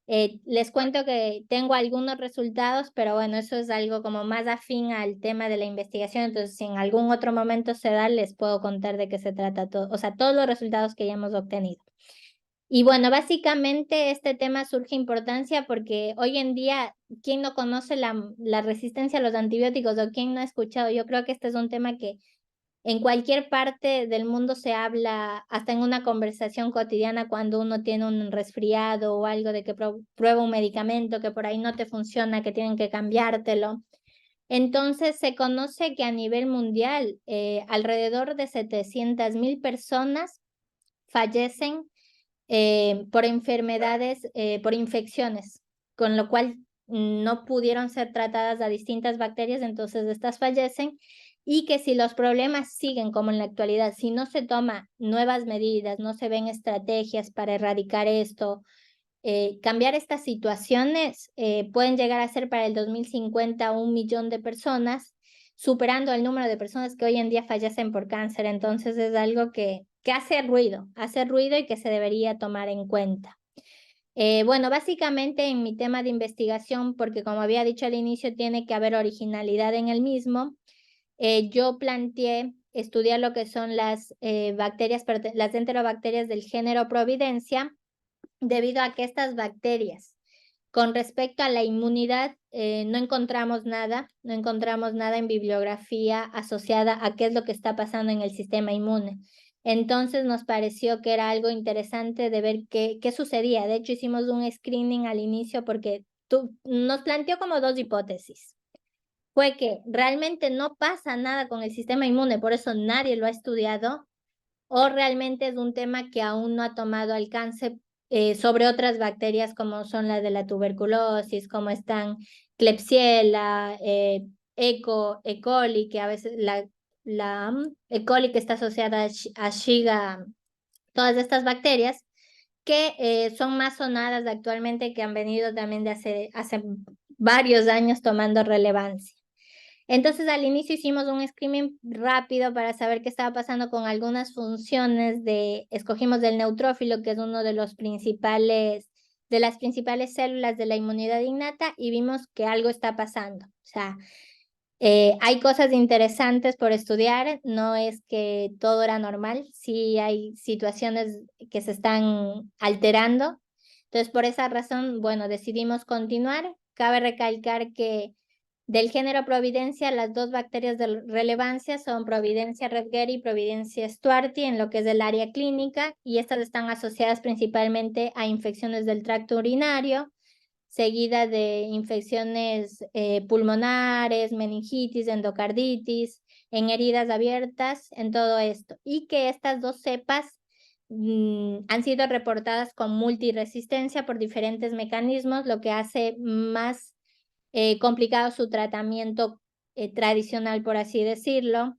Les cuento que tengo algunos resultados, pero bueno, eso es algo como más afín al tema de la investigación. Entonces, si en algún otro momento se da, les puedo contar de qué se trata todo, o sea, todos los resultados que ya hemos obtenido. Y bueno, básicamente este tema surge importancia porque hoy en día, ¿quién no conoce la resistencia a los antibióticos o quién no ha escuchado? Yo creo que este es un tema que en cualquier parte del mundo se habla, hasta en una conversación cotidiana cuando uno tiene un resfriado o algo de que prueba un medicamento que por ahí no te funciona, que tienen que cambiártelo. Entonces se conoce que a nivel mundial alrededor de 700.000 personas fallecen por enfermedades, por infecciones, con lo cual no pudieron ser tratadas a distintas bacterias, entonces estas fallecen. Y que si los problemas siguen como en la actualidad, si no se toman nuevas medidas, no se ven estrategias para erradicar esto, cambiar estas situaciones, pueden llegar a ser para el 2050 1 millón de personas, superando el número de personas que hoy en día fallecen por cáncer. Entonces es algo que hace ruido y que se debería tomar en cuenta. Bueno, básicamente en mi tema de investigación, porque como había dicho al inicio, tiene que haber originalidad en el mismo, yo planteé estudiar lo que son las las enterobacterias del género Providencia, debido a que estas bacterias, con respecto a la inmunidad, no encontramos nada en bibliografía asociada a qué es lo que está pasando en el sistema inmune. Entonces nos pareció que era algo interesante de ver qué sucedía. De hecho, hicimos un screening al inicio porque nos planteó como dos hipótesis. Fue que realmente no pasa nada con el sistema inmune, por eso nadie lo ha estudiado, o realmente es un tema que aún no ha tomado alcance sobre otras bacterias como son las de la tuberculosis, como están Klebsiella, E. coli, que a veces la E. coli que está asociada a Shiga, todas estas bacterias que son más sonadas actualmente, que han venido también de hace varios años tomando relevancia. Entonces al inicio hicimos un screening rápido para saber qué estaba pasando con algunas funciones escogimos del neutrófilo, que es uno de de las principales células de la inmunidad innata, y vimos que algo está pasando. O sea, hay cosas interesantes por estudiar, no es que todo era normal, sí hay situaciones que se están alterando. Entonces, por esa razón, bueno, decidimos continuar. Cabe recalcar que del género Providencia, las dos bacterias de relevancia son Providencia redgeri y Providencia stuarti en lo que es el área clínica, y estas están asociadas principalmente a infecciones del tracto urinario, seguida de infecciones pulmonares, meningitis, endocarditis, en heridas abiertas, en todo esto. Y que estas dos cepas han sido reportadas con multiresistencia por diferentes mecanismos, lo que hace más complicado su tratamiento tradicional, por así decirlo.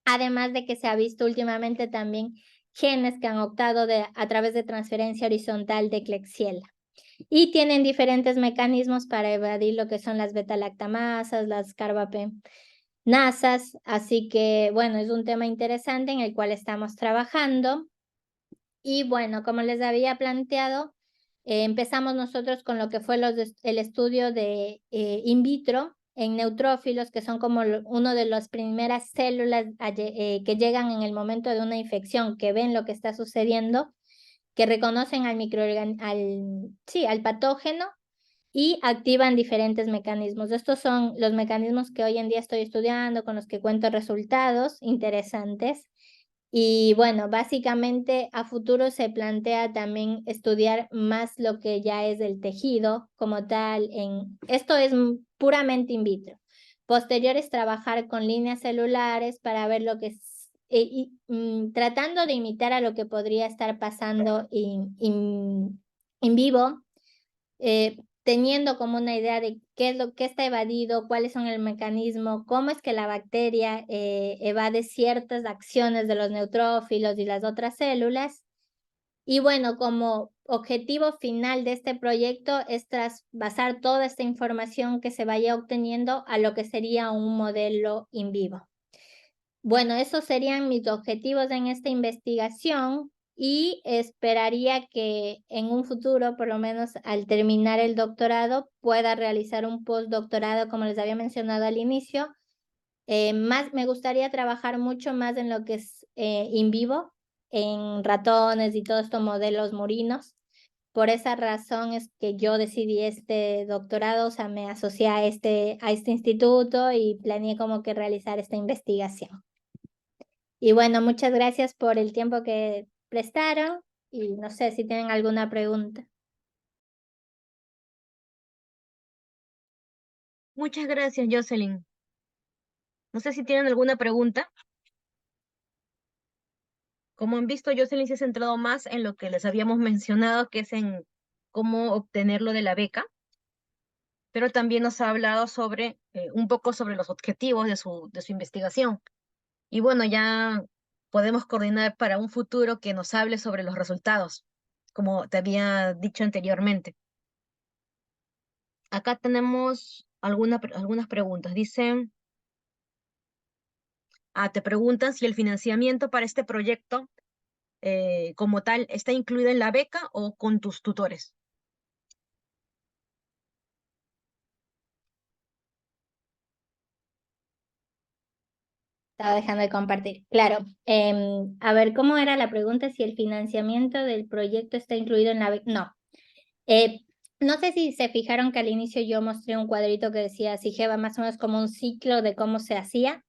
Además de que se ha visto últimamente también genes que han optado a través de transferencia horizontal de Klebsiella. Y tienen diferentes mecanismos para evadir lo que son las beta-lactamasas, las carbapenasas. Así que, bueno, es un tema interesante en el cual estamos trabajando. Y bueno, como les había planteado, empezamos nosotros con lo que fue el estudio de in vitro en neutrófilos, que son como uno de las primeras células que llegan en el momento de una infección, que ven lo que está sucediendo, que reconocen al patógeno y activan diferentes mecanismos. Estos son los mecanismos que hoy en día estoy estudiando, con los que cuento resultados interesantes. Y bueno, básicamente a futuro se plantea también estudiar más lo que ya es el tejido como tal. Esto es puramente in vitro. Posterior es trabajar con líneas celulares para ver lo que es, tratando de imitar a lo que podría estar pasando en vivo, teniendo como una idea de qué es lo que está evadido, cuáles son el mecanismo, cómo es que la bacteria evade ciertas acciones de los neutrófilos y las otras células. Y bueno, como objetivo final de este proyecto es trasvasar toda esta información que se vaya obteniendo a lo que sería un modelo in vivo. Bueno, esos serían mis objetivos en esta investigación, y esperaría que en un futuro, por lo menos al terminar el doctorado, pueda realizar un postdoctorado, como les había mencionado al inicio. Me gustaría trabajar mucho más en lo que es in vivo, en ratones y todos estos modelos murinos. Por esa razón es que yo decidí este doctorado, o sea, me asocié a este instituto y planeé como que realizar esta investigación. Y bueno, muchas gracias por el tiempo que prestaron, y no sé si tienen alguna pregunta. Muchas gracias, Jocelyn. No sé si tienen alguna pregunta. Como han visto, Jocelyn se ha centrado más en lo que les habíamos mencionado, que es en cómo obtener lo de la beca, pero también nos ha hablado sobre un poco sobre los objetivos de su investigación. Y bueno, ya podemos coordinar para un futuro que nos hable sobre los resultados, como te había dicho anteriormente. Acá tenemos algunas preguntas. Dicen, te preguntan si el financiamiento para este proyecto como tal está incluido en la beca o con tus tutores. Estaba dejando de compartir. Claro. A ver, ¿cómo era la pregunta? Si el financiamiento del proyecto está incluido en la beca. No. Eh, no sé si se fijaron que al inicio yo mostré un cuadrito que decía SIGEVA, más o menos como un ciclo de cómo se hacía.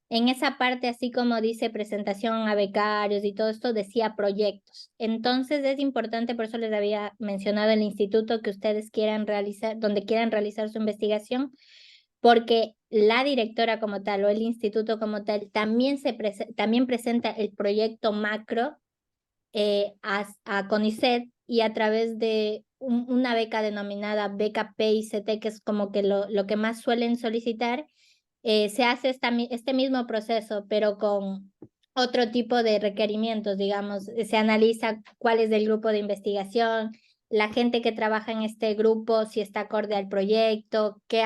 En esa parte, así como dice presentación a becarios y todo esto, decía proyectos. Entonces es importante, por eso les había mencionado el instituto que ustedes quieran realizar, donde quieran realizar su investigación, porque la directora como tal o el instituto como tal también, también presenta el proyecto macro a CONICET, y a través de una beca denominada beca PICT, que es como que lo que más suelen solicitar, se hace este mismo proceso, pero con otro tipo de requerimientos, digamos. Se analiza cuál es el grupo de investigación, la gente que trabaja en este grupo, si está acorde al proyecto, qué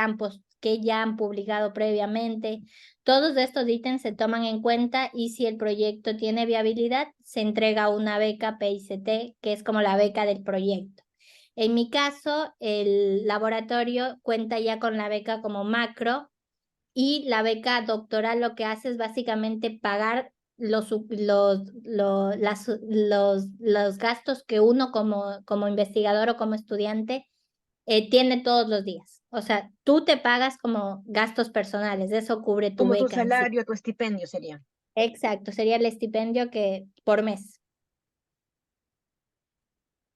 ya han publicado previamente. Todos estos ítems se toman en cuenta y si el proyecto tiene viabilidad, se entrega una beca PICT, que es como la beca del proyecto. En mi caso, el laboratorio cuenta ya con la beca como macro y la beca doctoral lo que hace es básicamente pagar los gastos que uno como investigador o como estudiante tiene todos los días. O sea, tú te pagas como gastos personales, eso cubre tu Como tu beca en sí. salario, tu estipendio sería. Exacto, sería el estipendio que por mes.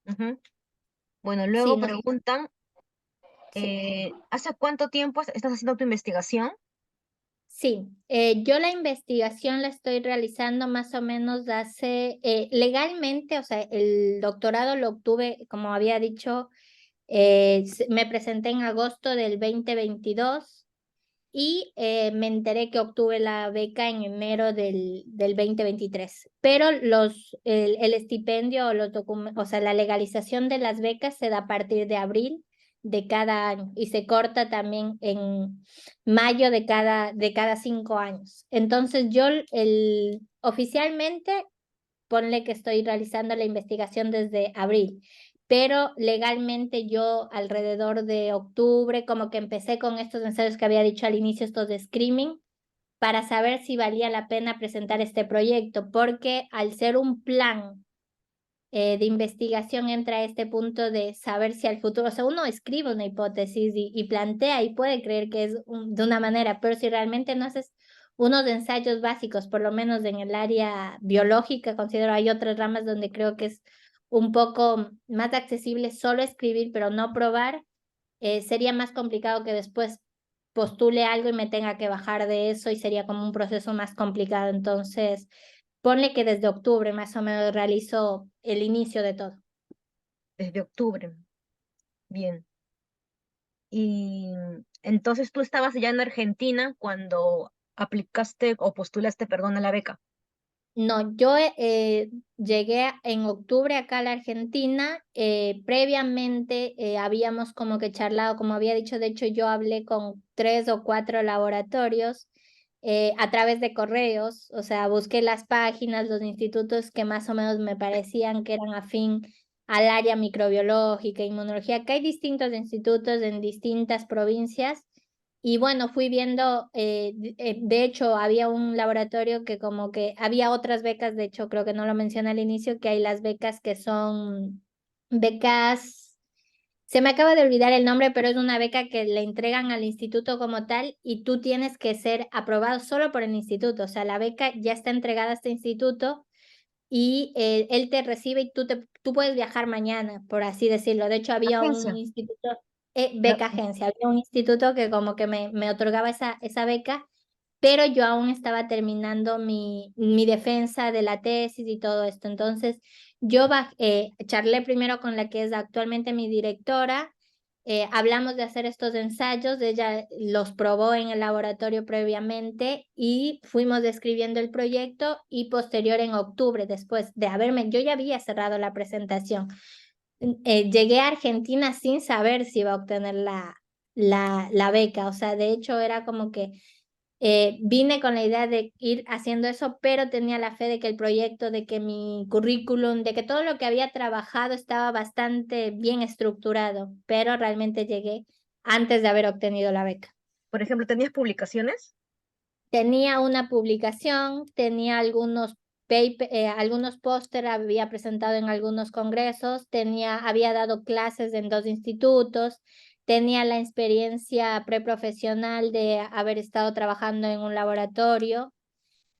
Ujú. Bueno, Sí, luego no, preguntan, sí. ¿hace cuánto tiempo estás haciendo tu investigación? Sí, yo la investigación la estoy realizando más o menos hace, legalmente, o sea, el doctorado lo obtuve, como había dicho, me presenté en agosto del 2022 y me enteré que obtuve la beca en enero del 2023. Pero el estipendio o los documentos, o sea, la legalización de las becas se da a partir de abril de cada año y se corta también en mayo de cada 5 años. Entonces oficialmente ponle que estoy realizando la investigación desde abril, pero legalmente yo alrededor de octubre, como que empecé con estos ensayos que había dicho al inicio, estos de screening, para saber si valía la pena presentar este proyecto, porque al ser un plan de investigación entra a este punto de saber si al futuro, o sea, uno escribe una hipótesis y plantea y puede creer que es de una manera, pero si realmente no haces unos ensayos básicos, por lo menos en el área biológica, considero hay otras ramas donde creo que es un poco más accesible solo escribir, pero no probar, sería más complicado que después postule algo y me tenga que bajar de eso y sería como un proceso más complicado. Entonces, ponle que desde octubre más o menos realizo el inicio de todo. Desde octubre. Bien. Y entonces tú estabas ya en Argentina cuando aplicaste o postulaste, perdón, a la beca. No, yo llegué en octubre acá a la Argentina. Previamente habíamos como que charlado, como había dicho, de hecho yo hablé con 3 o 4 laboratorios a través de correos, o sea, busqué las páginas, los institutos que más o menos me parecían que eran afín al área microbiológica, inmunología. Acá hay distintos institutos en distintas provincias. Y bueno, fui viendo, de hecho, había un laboratorio que como que había otras becas, de hecho, creo que no lo mencioné al inicio, que hay las becas que son becas, se me acaba de olvidar el nombre, pero es una beca que le entregan al instituto como tal y tú tienes que ser aprobado solo por el instituto, o sea, la beca ya está entregada a este instituto y él te recibe y tú puedes viajar mañana, por así decirlo. De hecho, había un Agencia. instituto, La- beca agencia, había un instituto que como que me otorgaba esa beca, pero yo aún estaba terminando mi defensa de la tesis y todo esto. Entonces, yo charlé primero con la que es actualmente mi directora, hablamos de hacer estos ensayos, ella los probó en el laboratorio previamente y fuimos describiendo el proyecto y posterior en octubre, después de yo ya había cerrado la presentación. Llegué a Argentina sin saber si iba a obtener la beca, o sea, de hecho era como que vine con la idea de ir haciendo eso, pero tenía la fe de que el proyecto, de que mi currículum, de que todo lo que había trabajado estaba bastante bien estructurado, pero realmente llegué antes de haber obtenido la beca. Por ejemplo, ¿tenías publicaciones? Tenía una publicación, tenía algunos póster, había presentado en algunos congresos, había dado clases en 2 institutos, tenía la experiencia preprofesional de haber estado trabajando en un laboratorio.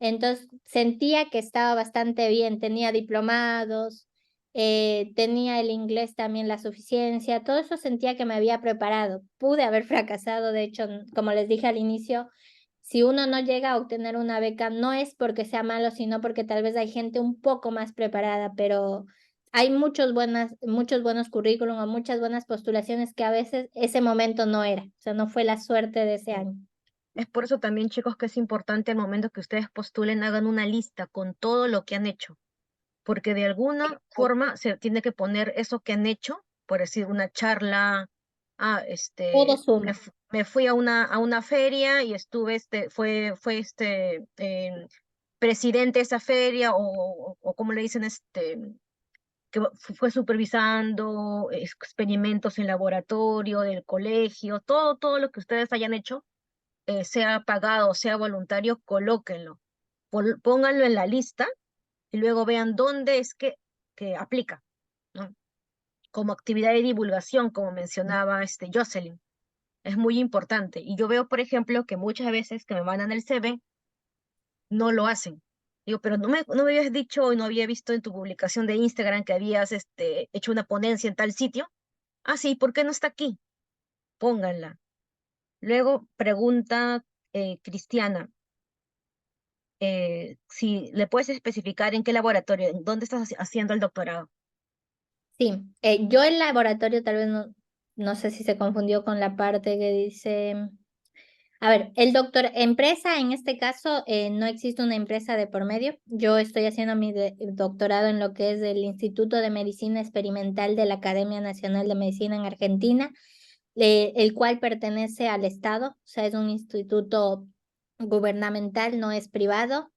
Entonces sentía que estaba bastante bien, tenía diplomados, tenía el inglés también la suficiencia, todo eso sentía que me había preparado. Pude haber fracasado, de hecho, como les dije al inicio, si uno no llega a obtener una beca, no es porque sea malo, sino porque tal vez hay gente un poco más preparada, pero hay muchos buenos currículum o muchas buenas postulaciones que a veces ese momento no era, o sea, no fue la suerte de ese Sí. año. Es por eso también, chicos, que es importante al momento que ustedes postulen, hagan una lista con todo lo que han hecho, porque de alguna forma se tiene que poner eso que han hecho, por decir una charla, Todo suma. me fui a una feria y estuve, fue presidente de esa feria, o como le dicen, que fue supervisando experimentos en laboratorio del colegio, todo lo que ustedes hayan hecho, sea pagado, sea voluntario, colóquenlo, pónganlo en la lista y luego vean dónde es que aplica, ¿no? Como actividad de divulgación, como mencionaba Jocelyn, es muy importante. Y yo veo, por ejemplo, que muchas veces que me mandan el CV, no lo hacen. Digo, pero no me habías dicho y no había visto en tu publicación de Instagram que habías hecho una ponencia en tal sitio. Ah, sí, ¿por qué no está aquí? Pónganla. Luego pregunta Cristiana, si le puedes especificar en qué laboratorio, en dónde estás haciendo el doctorado. Sí, yo el laboratorio tal vez no sé si se confundió con la parte que dice, a ver, el doctor, empresa en este caso no existe una empresa de por medio. Yo estoy haciendo mi doctorado en lo que es el Instituto de Medicina Experimental de la Academia Nacional de Medicina en Argentina, el cual pertenece al Estado, o sea, es un instituto gubernamental, no es privado.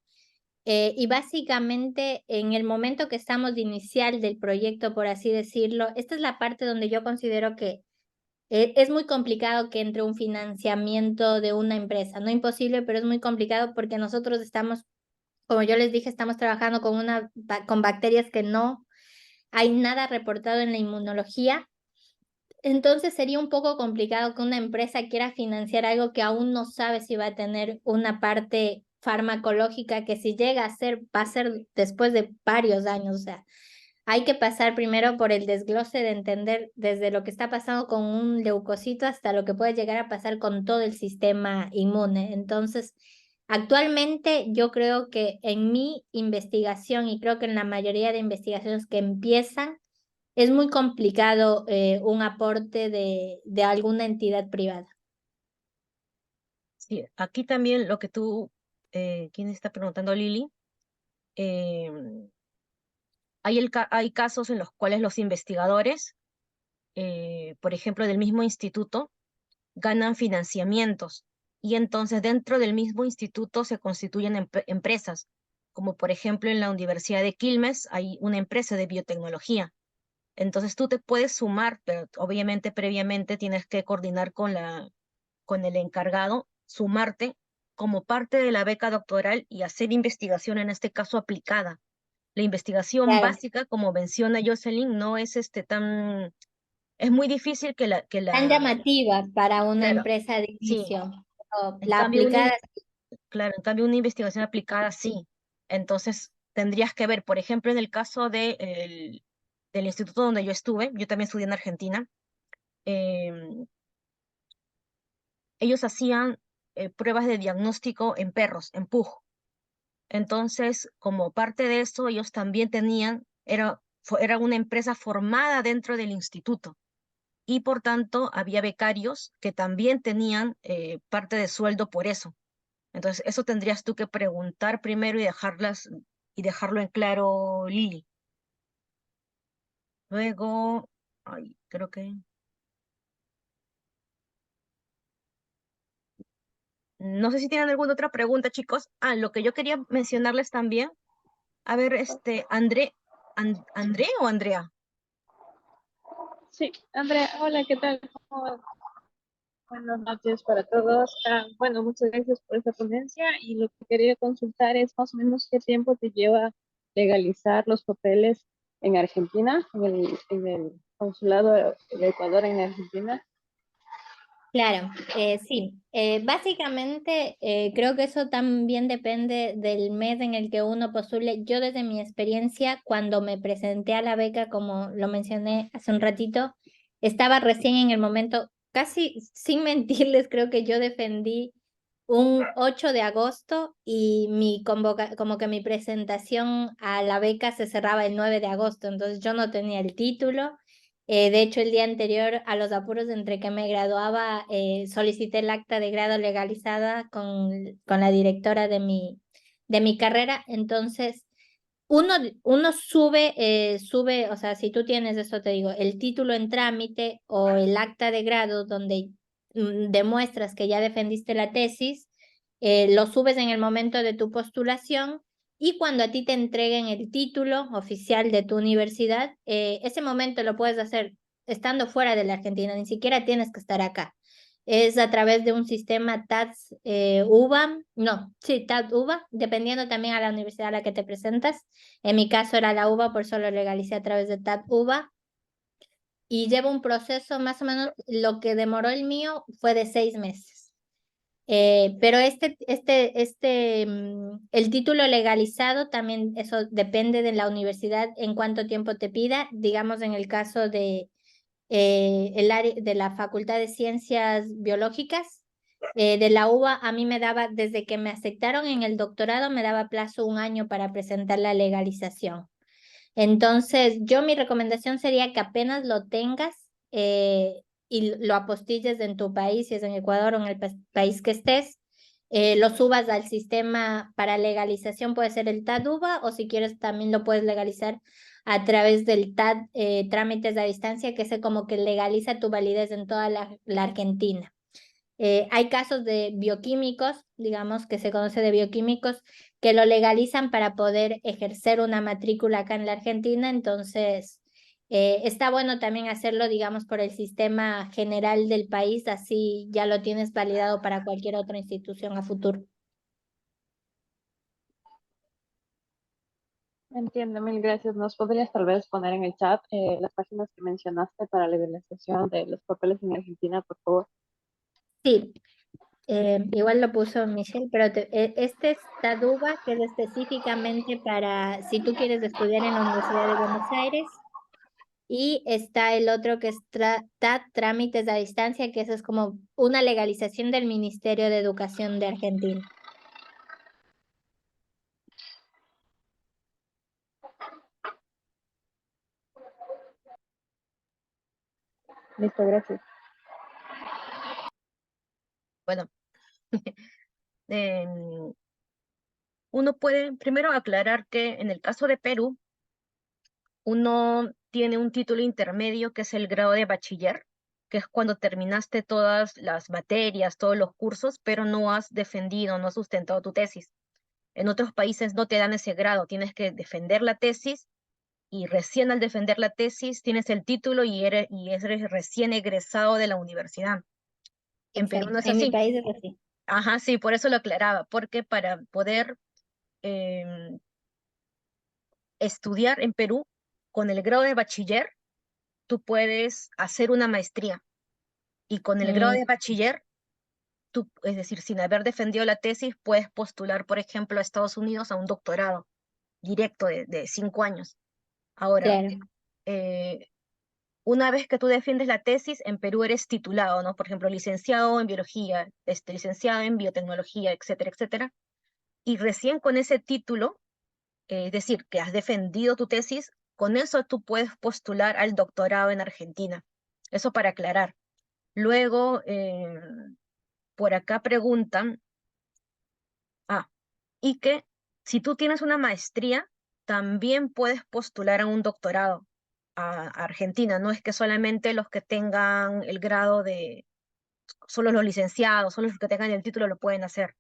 Y básicamente en el momento que estamos de inicial del proyecto, por así decirlo, esta es la parte donde yo considero que es muy complicado que entre un financiamiento de una empresa. No imposible, pero es muy complicado porque nosotros estamos, como yo les dije, estamos trabajando con con bacterias que no hay nada reportado en la inmunología. Entonces sería un poco complicado que una empresa quiera financiar algo que aún no sabe si va a tener una parte farmacológica que si llega a ser, va a ser después de varios años. O sea, hay que pasar primero por el desglose de entender desde lo que está pasando con un leucocito hasta lo que puede llegar a pasar con todo el sistema inmune. Entonces, actualmente yo creo que en mi investigación y creo que en la mayoría de investigaciones que empiezan, es muy complicado un aporte de alguna entidad privada. Sí, aquí también lo que ¿quién está preguntando, Lili? Em, hay casos en los cuales los investigadores, por ejemplo, del mismo instituto, ganan financiamientos y entonces dentro del mismo instituto se constituyen empresas, como por ejemplo en la Universidad de Quilmes hay una empresa de biotecnología. Entonces tú te puedes sumar, pero obviamente previamente tienes que coordinar con el encargado, sumarte como parte de la beca doctoral y hacer investigación, en este caso aplicada. La investigación Claro, básica, como menciona Jocelyn, no es es muy difícil tan llamativa para una claro, empresa de sí. inicio. Pero En la cambio, aplicada, claro, en cambio una investigación aplicada sí. Entonces, tendrías que ver, por ejemplo, en el caso del instituto donde yo estuve, yo también estudié en Argentina, em, ellos hacían pruebas de diagnóstico en perros, en pug. Entonces, como parte de eso, ellos también era una empresa formada dentro del instituto y por tanto había becarios que también tenían parte de sueldo por eso. Entonces, eso tendrías tú que preguntar primero y dejarlo en claro, Lili. Luego, ay, creo que no sé si tienen alguna otra pregunta, chicos. Ah, lo que yo quería mencionarles también, a ver, André o Andrea. Sí, Andrea, hola, ¿qué tal? ¿Cómo vas? Buenas noches para todos. Bueno, muchas gracias por esta ponencia y lo que quería consultar es más o menos qué tiempo te lleva legalizar los papeles en Argentina, en el consulado de Ecuador en Argentina. claro, sí. Básicamente, creo que eso también depende del mes en el que uno postule. Yo desde mi experiencia, cuando me presenté a la beca, como lo mencioné hace un ratito, estaba recién en el momento, casi sin mentirles, creo que yo defendí un 8 de agosto y como que mi presentación a la beca se cerraba el 9 de agosto, entonces yo no tenía el título. De hecho, el día anterior a los apuros entre que me graduaba, solicité el acta de grado legalizada con la directora de mi carrera. Entonces, uno sube, o sea, si tú tienes eso, te digo, el título en trámite o el acta de grado donde demuestras que ya defendiste la tesis, lo subes en el momento de tu postulación y cuando a ti te entreguen el título oficial de tu universidad, ese momento lo puedes hacer estando fuera de la Argentina, ni siquiera tienes que estar acá. Es a través de un sistema TATS UBA, no, sí, TAT UBA, dependiendo también a la universidad a la que te presentas. En mi caso era la UBA, por eso lo legalicé a través de TAT UBA. Y lleva un proceso más o menos, lo que demoró el mío fue de 6 meses. Pero el título legalizado también, eso depende de la universidad en cuánto tiempo te pida. Digamos, en el caso de el área de la Facultad de Ciencias Biológicas, de la UBA, a mí me daba, desde que me aceptaron en el doctorado, me daba plazo 1 año para presentar la legalización. Entonces, mi recomendación sería que apenas lo tengas y lo apostilles en tu país, si es en Ecuador o en el país que estés, lo subas al sistema para legalización, puede ser el TADUBA, o si quieres también lo puedes legalizar a través del TAD, trámites a distancia, que es como que legaliza tu validez en toda la Argentina. Hay casos de bioquímicos, digamos, que se conoce de bioquímicos, que lo legalizan para poder ejercer una matrícula acá en la Argentina. Entonces, está bueno también hacerlo, digamos, por el sistema general del país, así ya lo tienes validado para cualquier otra institución a futuro. Entiendo, mil gracias. ¿Nos podrías tal vez poner en el chat las páginas que mencionaste para la legalización de los papeles en Argentina, por favor? Sí, igual lo puso Michelle, pero este es TADUBA, que es específicamente para si tú quieres estudiar en la Universidad de Buenos Aires. Y está el otro que es TAD, trámites a distancia, que eso es como una legalización del Ministerio de Educación de Argentina. Listo, gracias. Bueno, em, uno puede primero aclarar que en el caso de Perú, uno tiene un título intermedio que es el grado de bachiller, que es cuando terminaste todas las materias, todos los cursos, pero no has defendido, no has sustentado tu tesis. En otros países no te dan ese grado, tienes que defender la tesis y recién al defender la tesis tienes el título y eres recién egresado de la universidad. En Perú Exacto. no es En mi así. país es así. Ajá, sí, por eso lo aclaraba, porque para poder em, estudiar en Perú con el grado de bachiller, tú puedes hacer una maestría y con el grado Mm, de bachiller, tú, es decir, sin haber defendido la tesis, puedes postular, por ejemplo, a Estados Unidos a un doctorado directo de 5 años. Ahora, claro. eh, una vez que tú defiendes la tesis, en Perú eres titulado, ¿no? Por ejemplo, licenciado en biología, licenciado en biotecnología, etcétera, etcétera. Y recién con ese título, es decir, que has defendido tu tesis, con eso tú puedes postular al doctorado en Argentina. Eso para aclarar. Luego, por acá preguntan, y que si tú tienes una maestría, también puedes postular a un doctorado a Argentina. No es que solamente los que tengan el grado de, solo los licenciados, solo los que tengan el título lo pueden hacer.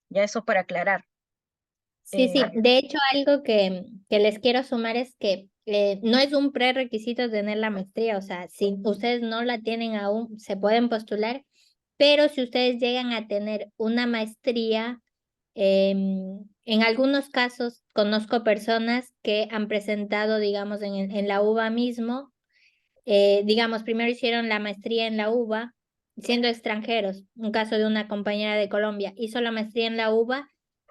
Ya eso para aclarar. Sí, Eh, sí. De hecho, algo que les quiero sumar es que no es un prerequisito tener la maestría. O sea, si ustedes no la tienen aún, se pueden postular, pero si ustedes llegan a tener una maestría, en algunos casos conozco personas que han presentado, digamos, en la UBA mismo, digamos, primero hicieron la maestría en la UBA siendo extranjeros. Un caso de una compañera de Colombia hizo la maestría en la UBA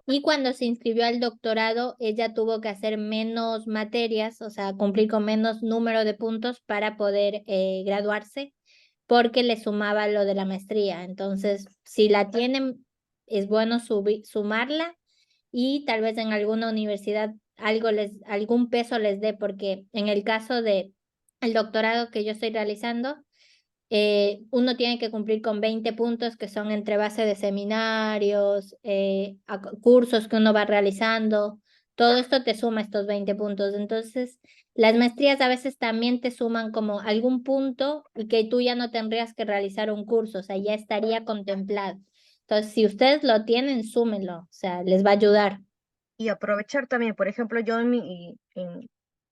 y cuando se inscribió al doctorado, ella tuvo que hacer menos materias, o sea, cumplir con menos número de puntos para poder graduarse, porque le sumaba lo de la maestría. Entonces, si la tienen, es bueno sumarla y tal vez en alguna universidad algún peso les dé, porque en el caso de el doctorado que yo estoy realizando, uno tiene que cumplir con 20 puntos que son entre base de seminarios, cursos que uno va realizando. Todo esto te suma estos 20 puntos. Entonces, las maestrías a veces también te suman como algún punto y que tú ya no tendrías que realizar un curso, o sea, ya estaría contemplado. Entonces, si ustedes lo tienen, súmenlo, o sea, les va a ayudar. Y aprovechar también, por ejemplo, yo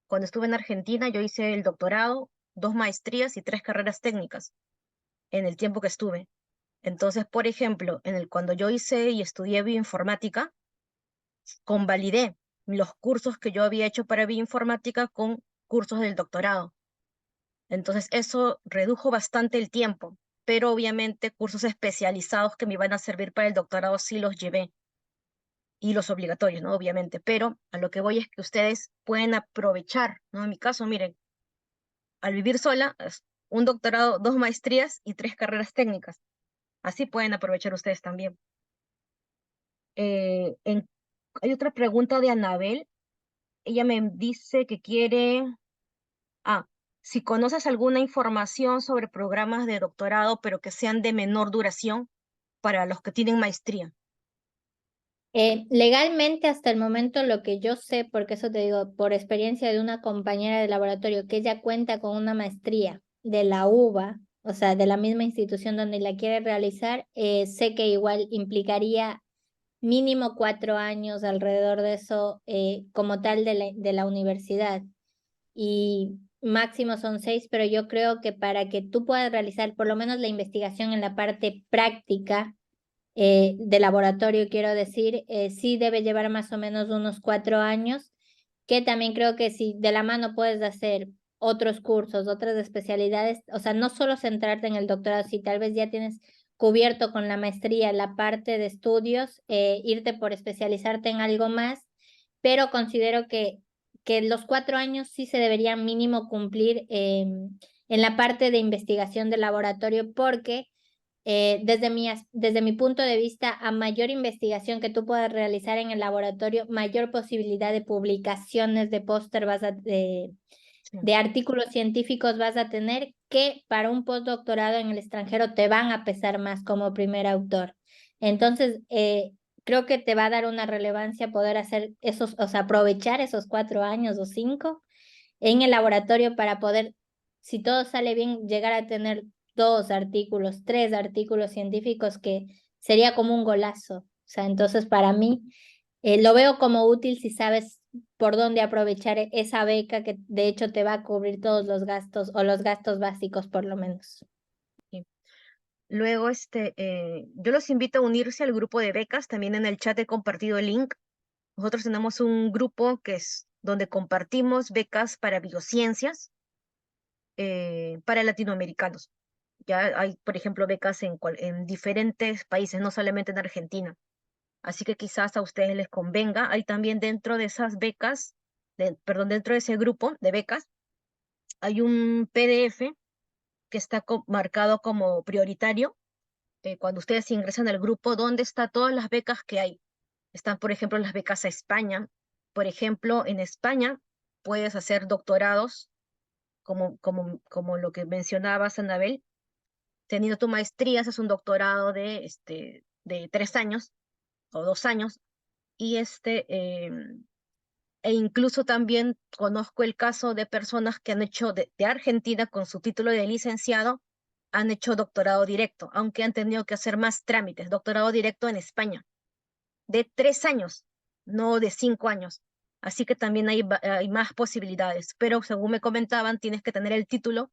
cuando estuve en Argentina, yo hice el doctorado, 2 maestrías y 3 carreras técnicas en el tiempo que estuve. Entonces, por ejemplo, cuando yo hice y estudié bioinformática, convalidé los cursos que yo había hecho para bioinformática con cursos del doctorado. Entonces, eso redujo bastante el tiempo, pero obviamente cursos especializados que me iban a servir para el doctorado sí los llevé, y los obligatorios, ¿no? Obviamente, pero a lo que voy es que ustedes pueden aprovechar, ¿no? En mi caso, miren, al vivir sola, es un doctorado, 2 maestrías y 3 carreras técnicas. Así pueden aprovechar ustedes también. Eh, en- Hay otra pregunta de Anabel. Ella me dice que quiere, ah, si conoces alguna información sobre programas de doctorado, pero que sean de menor duración para los que tienen maestría. Legalmente hasta el momento lo que yo sé, porque eso te digo por experiencia de una compañera de laboratorio, que ella cuenta con una maestría de la UBA, o sea, de la misma institución donde la quiere realizar, sé que igual implicaría mínimo 4 años alrededor de eso como tal de la universidad y máximo son 6, pero yo creo que para que tú puedas realizar por lo menos la investigación en la parte práctica, de laboratorio, quiero decir, sí debe llevar más o menos unos 4 años, que también creo que si de la mano puedes hacer otros cursos, otras especialidades, o sea, no solo centrarte en el doctorado, si tal vez ya tienes cubierto con la maestría la parte de estudios, irte por especializarte en algo más, pero considero que los 4 años sí se deberían mínimo cumplir en la parte de investigación de laboratorio, porque desde mi punto de vista, a mayor investigación que tú puedas realizar en el laboratorio, mayor posibilidad de publicaciones, de póster Sí. de artículos científicos vas a tener, que para un postdoctorado en el extranjero te van a pesar más como primer autor. Entonces, creo que te va a dar una relevancia poder hacer esos, o sea, aprovechar esos 4 años o 5 en el laboratorio para poder, si todo sale bien, llegar a tener 2 artículos, 3 artículos científicos, que sería como un golazo. O sea, entonces para mí lo veo como útil si sabes por dónde aprovechar esa beca que de hecho te va a cubrir todos los gastos o los gastos básicos por lo menos. Sí. Luego, yo los invito a unirse al grupo de becas. También en el chat he compartido el link. Nosotros tenemos un grupo que es donde compartimos becas para biociencias para latinoamericanos. Ya hay, por ejemplo, becas en diferentes países, no solamente en Argentina. Así que quizás a ustedes les convenga. Hay también dentro de esas becas, perdón, dentro de ese grupo de becas, hay un PDF que está marcado como prioritario cuando ustedes ingresan al grupo, donde está todas las becas que hay. Están, por ejemplo, las becas a España. Por ejemplo, en España puedes hacer doctorados, como lo que mencionabas, Anabel. Teniendo tu maestría, haces un doctorado de 3 años o 2 años. Y e incluso también conozco el caso de personas que han hecho de Argentina con su título de licenciado, han hecho doctorado directo, aunque han tenido que hacer más trámites, doctorado directo en España, de 3 años, no de 5 años. Así que también hay más posibilidades, pero según me comentaban, tienes que tener el título,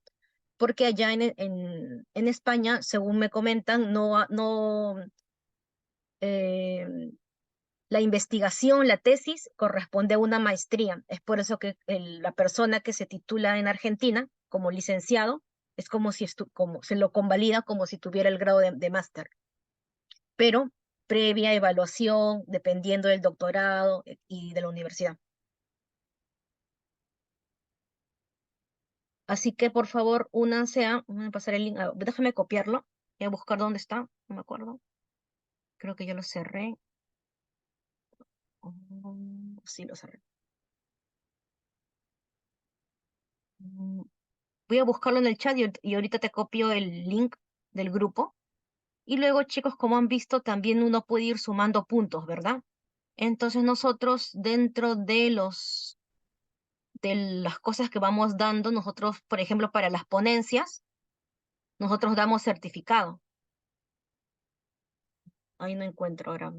porque allá en España, según me comentan, eh, la investigación, la tesis, corresponde a una maestría. Es por eso que la persona que se titula en Argentina como licenciado es como si como se lo convalida como si tuviera el grado de máster, pero previa evaluación, dependiendo del doctorado y de la universidad. Así que por favor, únanse voy a pasar el link, déjame copiarlo, voy a buscar dónde está, no me acuerdo. Creo que yo lo cerré. Sí, lo cerré. Voy a buscarlo en el chat y ahorita te copio el link del grupo. Y luego, chicos, como han visto, también uno puede ir sumando puntos, ¿verdad? Entonces nosotros dentro de las cosas que vamos dando, nosotros, por ejemplo, para las ponencias, nosotros damos certificado. Ahí no encuentro ahora.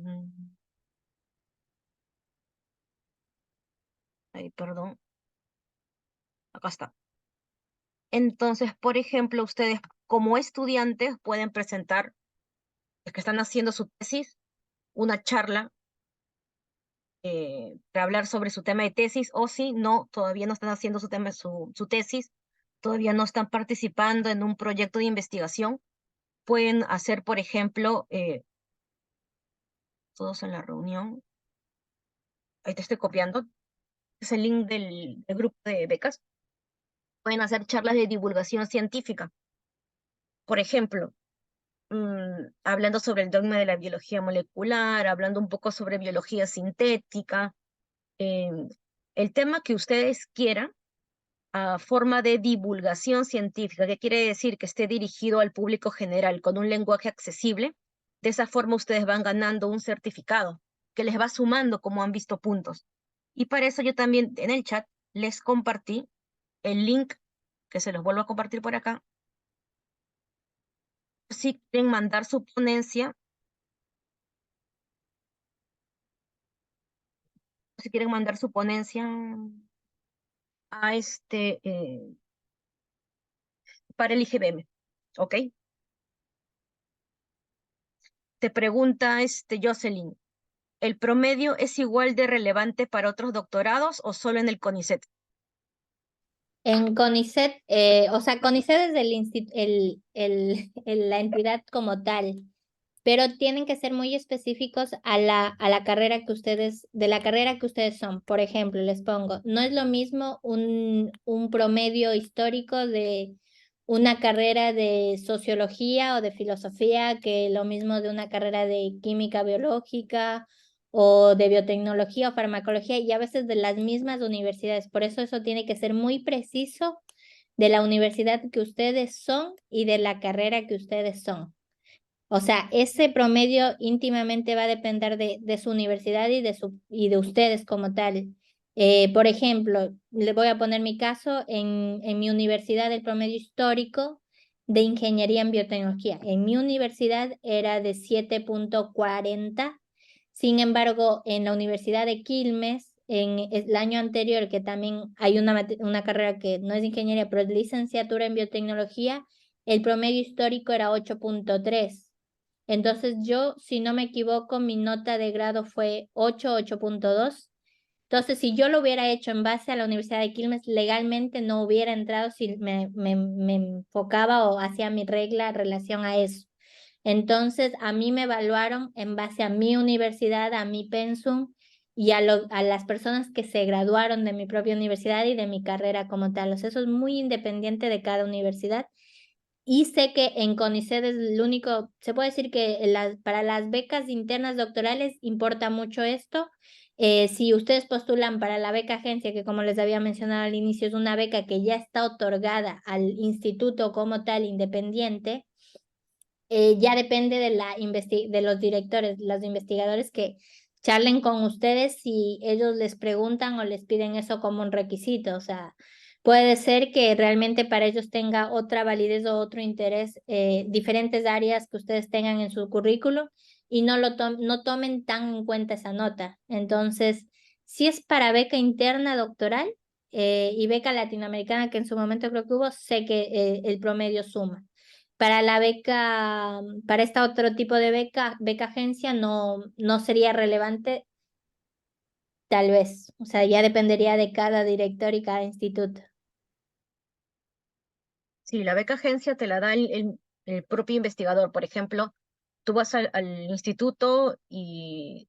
Ahí, perdón. Acá está. Entonces, por ejemplo, ustedes como estudiantes pueden presentar, los que están haciendo su tesis, una charla para hablar sobre su tema de tesis, o si no, todavía no están haciendo su tema, su tesis, todavía no están participando en un proyecto de investigación, pueden hacer, por ejemplo, todos en la reunión, ahí te estoy copiando, es el link del grupo de becas, pueden hacer charlas de divulgación científica. Por ejemplo, hablando sobre el dogma de la biología molecular, hablando un poco sobre biología sintética, el tema que ustedes quieran, a forma de divulgación científica, que quiere decir que esté dirigido al público general con un lenguaje accesible. De esa forma ustedes van ganando un certificado que les va sumando, como han visto, puntos. Y para eso yo también en el chat les compartí el link, que se los vuelvo a compartir por acá. Si quieren mandar su ponencia, si quieren mandar su ponencia a para el IGBM, ¿ok? Te pregunta Jocelyn, ¿el promedio es igual de relevante para otros doctorados o solo en el CONICET? En CONICET, o sea, CONICET es la entidad como tal, pero tienen que ser muy específicos a la carrera que ustedes, de la carrera que ustedes son. Por ejemplo, les pongo, no es lo mismo un promedio histórico de una carrera de sociología o de filosofía que lo mismo de una carrera de química biológica o de biotecnología o farmacología y a veces de las mismas universidades. Por eso tiene que ser muy preciso de la universidad que ustedes son y de la carrera que ustedes son. O sea, ese promedio íntimamente va a depender de su universidad y de ustedes como tal. Por ejemplo, le voy a poner mi caso, en mi universidad el promedio histórico de ingeniería en biotecnología. En mi universidad era de 7.40. Sin embargo, en la Universidad de Quilmes, en el año anterior, que también hay una carrera que no es de ingeniería, pero es licenciatura en biotecnología, el promedio histórico era 8.3. Entonces yo, si no me equivoco, mi nota de grado fue 8.2. Entonces, si yo lo hubiera hecho en base a la Universidad de Quilmes, legalmente no hubiera entrado si me enfocaba o hacía mi regla en relación a eso. Entonces, a mí me evaluaron en base a mi universidad, a mi pensum y a las personas que se graduaron de mi propia universidad y de mi carrera como tal. O sea, eso es muy independiente de cada universidad. Y sé que en CONICET es el único, se puede decir que para las becas internas doctorales importa mucho esto. Si ustedes postulan para la beca agencia, que como les había mencionado al inicio, es una beca que ya está otorgada al instituto como tal, independiente, ya depende de los directores, los investigadores que charlen con ustedes si ellos les preguntan o les piden eso como un requisito. O sea, puede ser que realmente para ellos tenga otra validez o otro interés, diferentes áreas que ustedes tengan en su currículo y no tomen tan en cuenta esa nota. Entonces, si es para beca interna doctoral y beca latinoamericana, que en su momento creo que hubo, sé que el promedio suma. Para la beca, para este otro tipo de beca agencia, no sería relevante, tal vez. O sea, ya dependería de cada director y cada instituto. Sí, la beca agencia te la da el propio investigador. Por ejemplo, tú vas al instituto y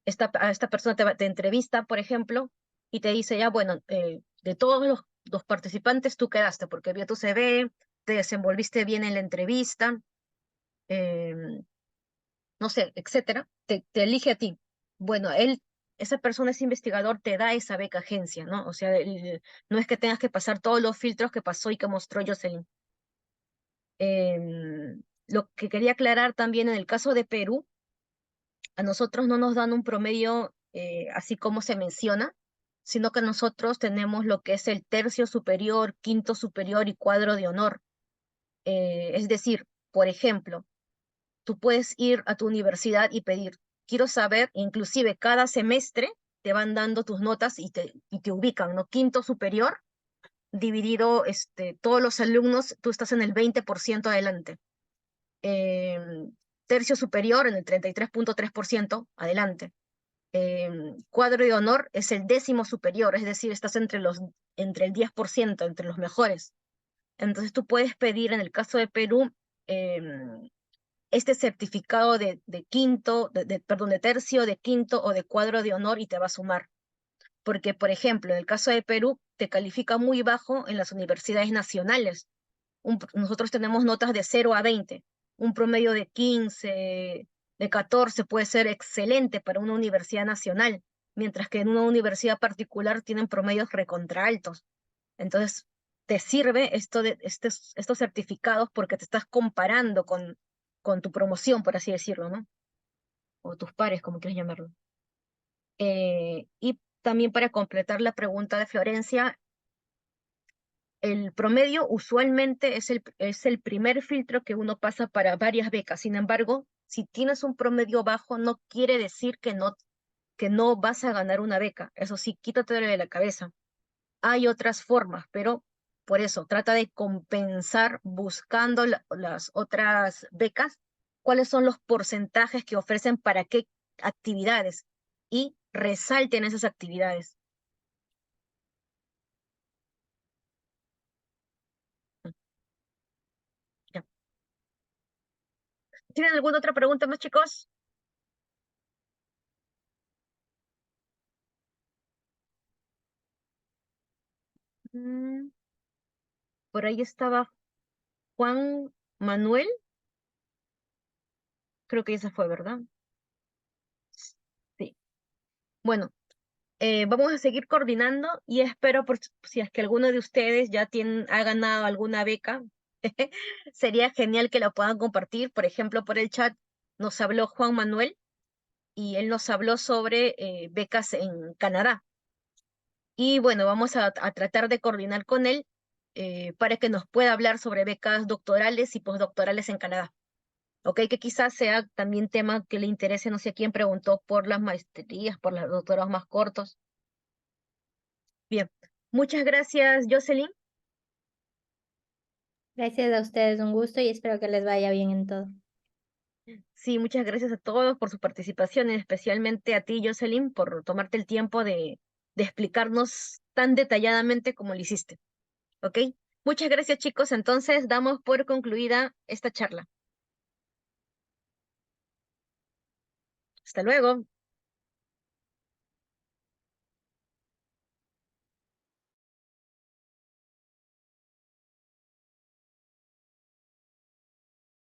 a esta persona te entrevista, por ejemplo, y te dice, ya, bueno, de todos los participantes tú quedaste porque vio tu CV, te desenvolviste bien en la entrevista, em, no sé, etcétera, te elige a ti. Bueno, esa persona, ese investigador, te da esa beca agencia, ¿no? O sea, no es que tengas que pasar todos los filtros que pasó y que mostró Jocelyn. Lo que quería aclarar también en el caso de Perú, a nosotros no nos dan un promedio así como se menciona, sino que nosotros tenemos lo que es el tercio superior, quinto superior y cuadro de honor. Es decir, por ejemplo, tú puedes ir a tu universidad y pedir, quiero saber, inclusive cada semestre te van dando tus notas y te ubican, ¿no? Quinto superior, dividido, todos los alumnos, tú estás en el 20% adelante. Tercio superior en el 33.3% adelante. Cuadro de honor es el décimo superior, es decir, estás entre el 10%, entre los mejores. Entonces tú puedes pedir, en el caso de Perú, este certificado de quinto, perdón, de tercio, de quinto o de cuadro de honor y te va a sumar. Porque, por ejemplo, en el caso de Perú, te califica muy bajo en las universidades nacionales. Nosotros tenemos notas de 0 a 20. Un promedio de 15, de 14 puede ser excelente para una universidad nacional, mientras que en una universidad particular tienen promedios recontra altos. Entonces, te sirve estos certificados porque te estás comparando con tu promoción, por así decirlo, ¿no? O tus pares, como quieras llamarlo. Y también para completar la pregunta de Florencia, el promedio usualmente es el primer filtro que uno pasa para varias becas. Sin embargo, si tienes un promedio bajo, no quiere decir que no vas a ganar una beca. Eso sí, quítatelo de la cabeza. Hay otras formas, pero por eso trata de compensar buscando las otras becas, cuáles son los porcentajes que ofrecen para qué actividades y resalten esas actividades. Ya. ¿Tienen alguna otra pregunta más, chicos? Mm, por ahí estaba Juan Manuel, creo que esa fue, ¿verdad? Sí. Bueno, vamos a seguir coordinando y espero si es que alguno de ustedes ya ha ganado alguna beca, sería genial que la puedan compartir. Por ejemplo, por el chat nos habló Juan Manuel y él nos habló sobre becas en Canadá. Y bueno, vamos a tratar de coordinar con él para que nos pueda hablar sobre becas doctorales y postdoctorales en Canadá. Ok, que quizás sea también tema que le interese, no sé quién preguntó por las maestrías, por los doctorados más cortos. Bien, muchas gracias, Jocelyn. Gracias a ustedes, un gusto y espero que les vaya bien en todo. Sí, muchas gracias a todos por su participación, y especialmente a ti, Jocelyn, por tomarte el tiempo de explicarnos tan detalladamente como lo hiciste. ¿Ok? Muchas gracias, chicos. Entonces, damos por concluida esta charla. Hasta luego.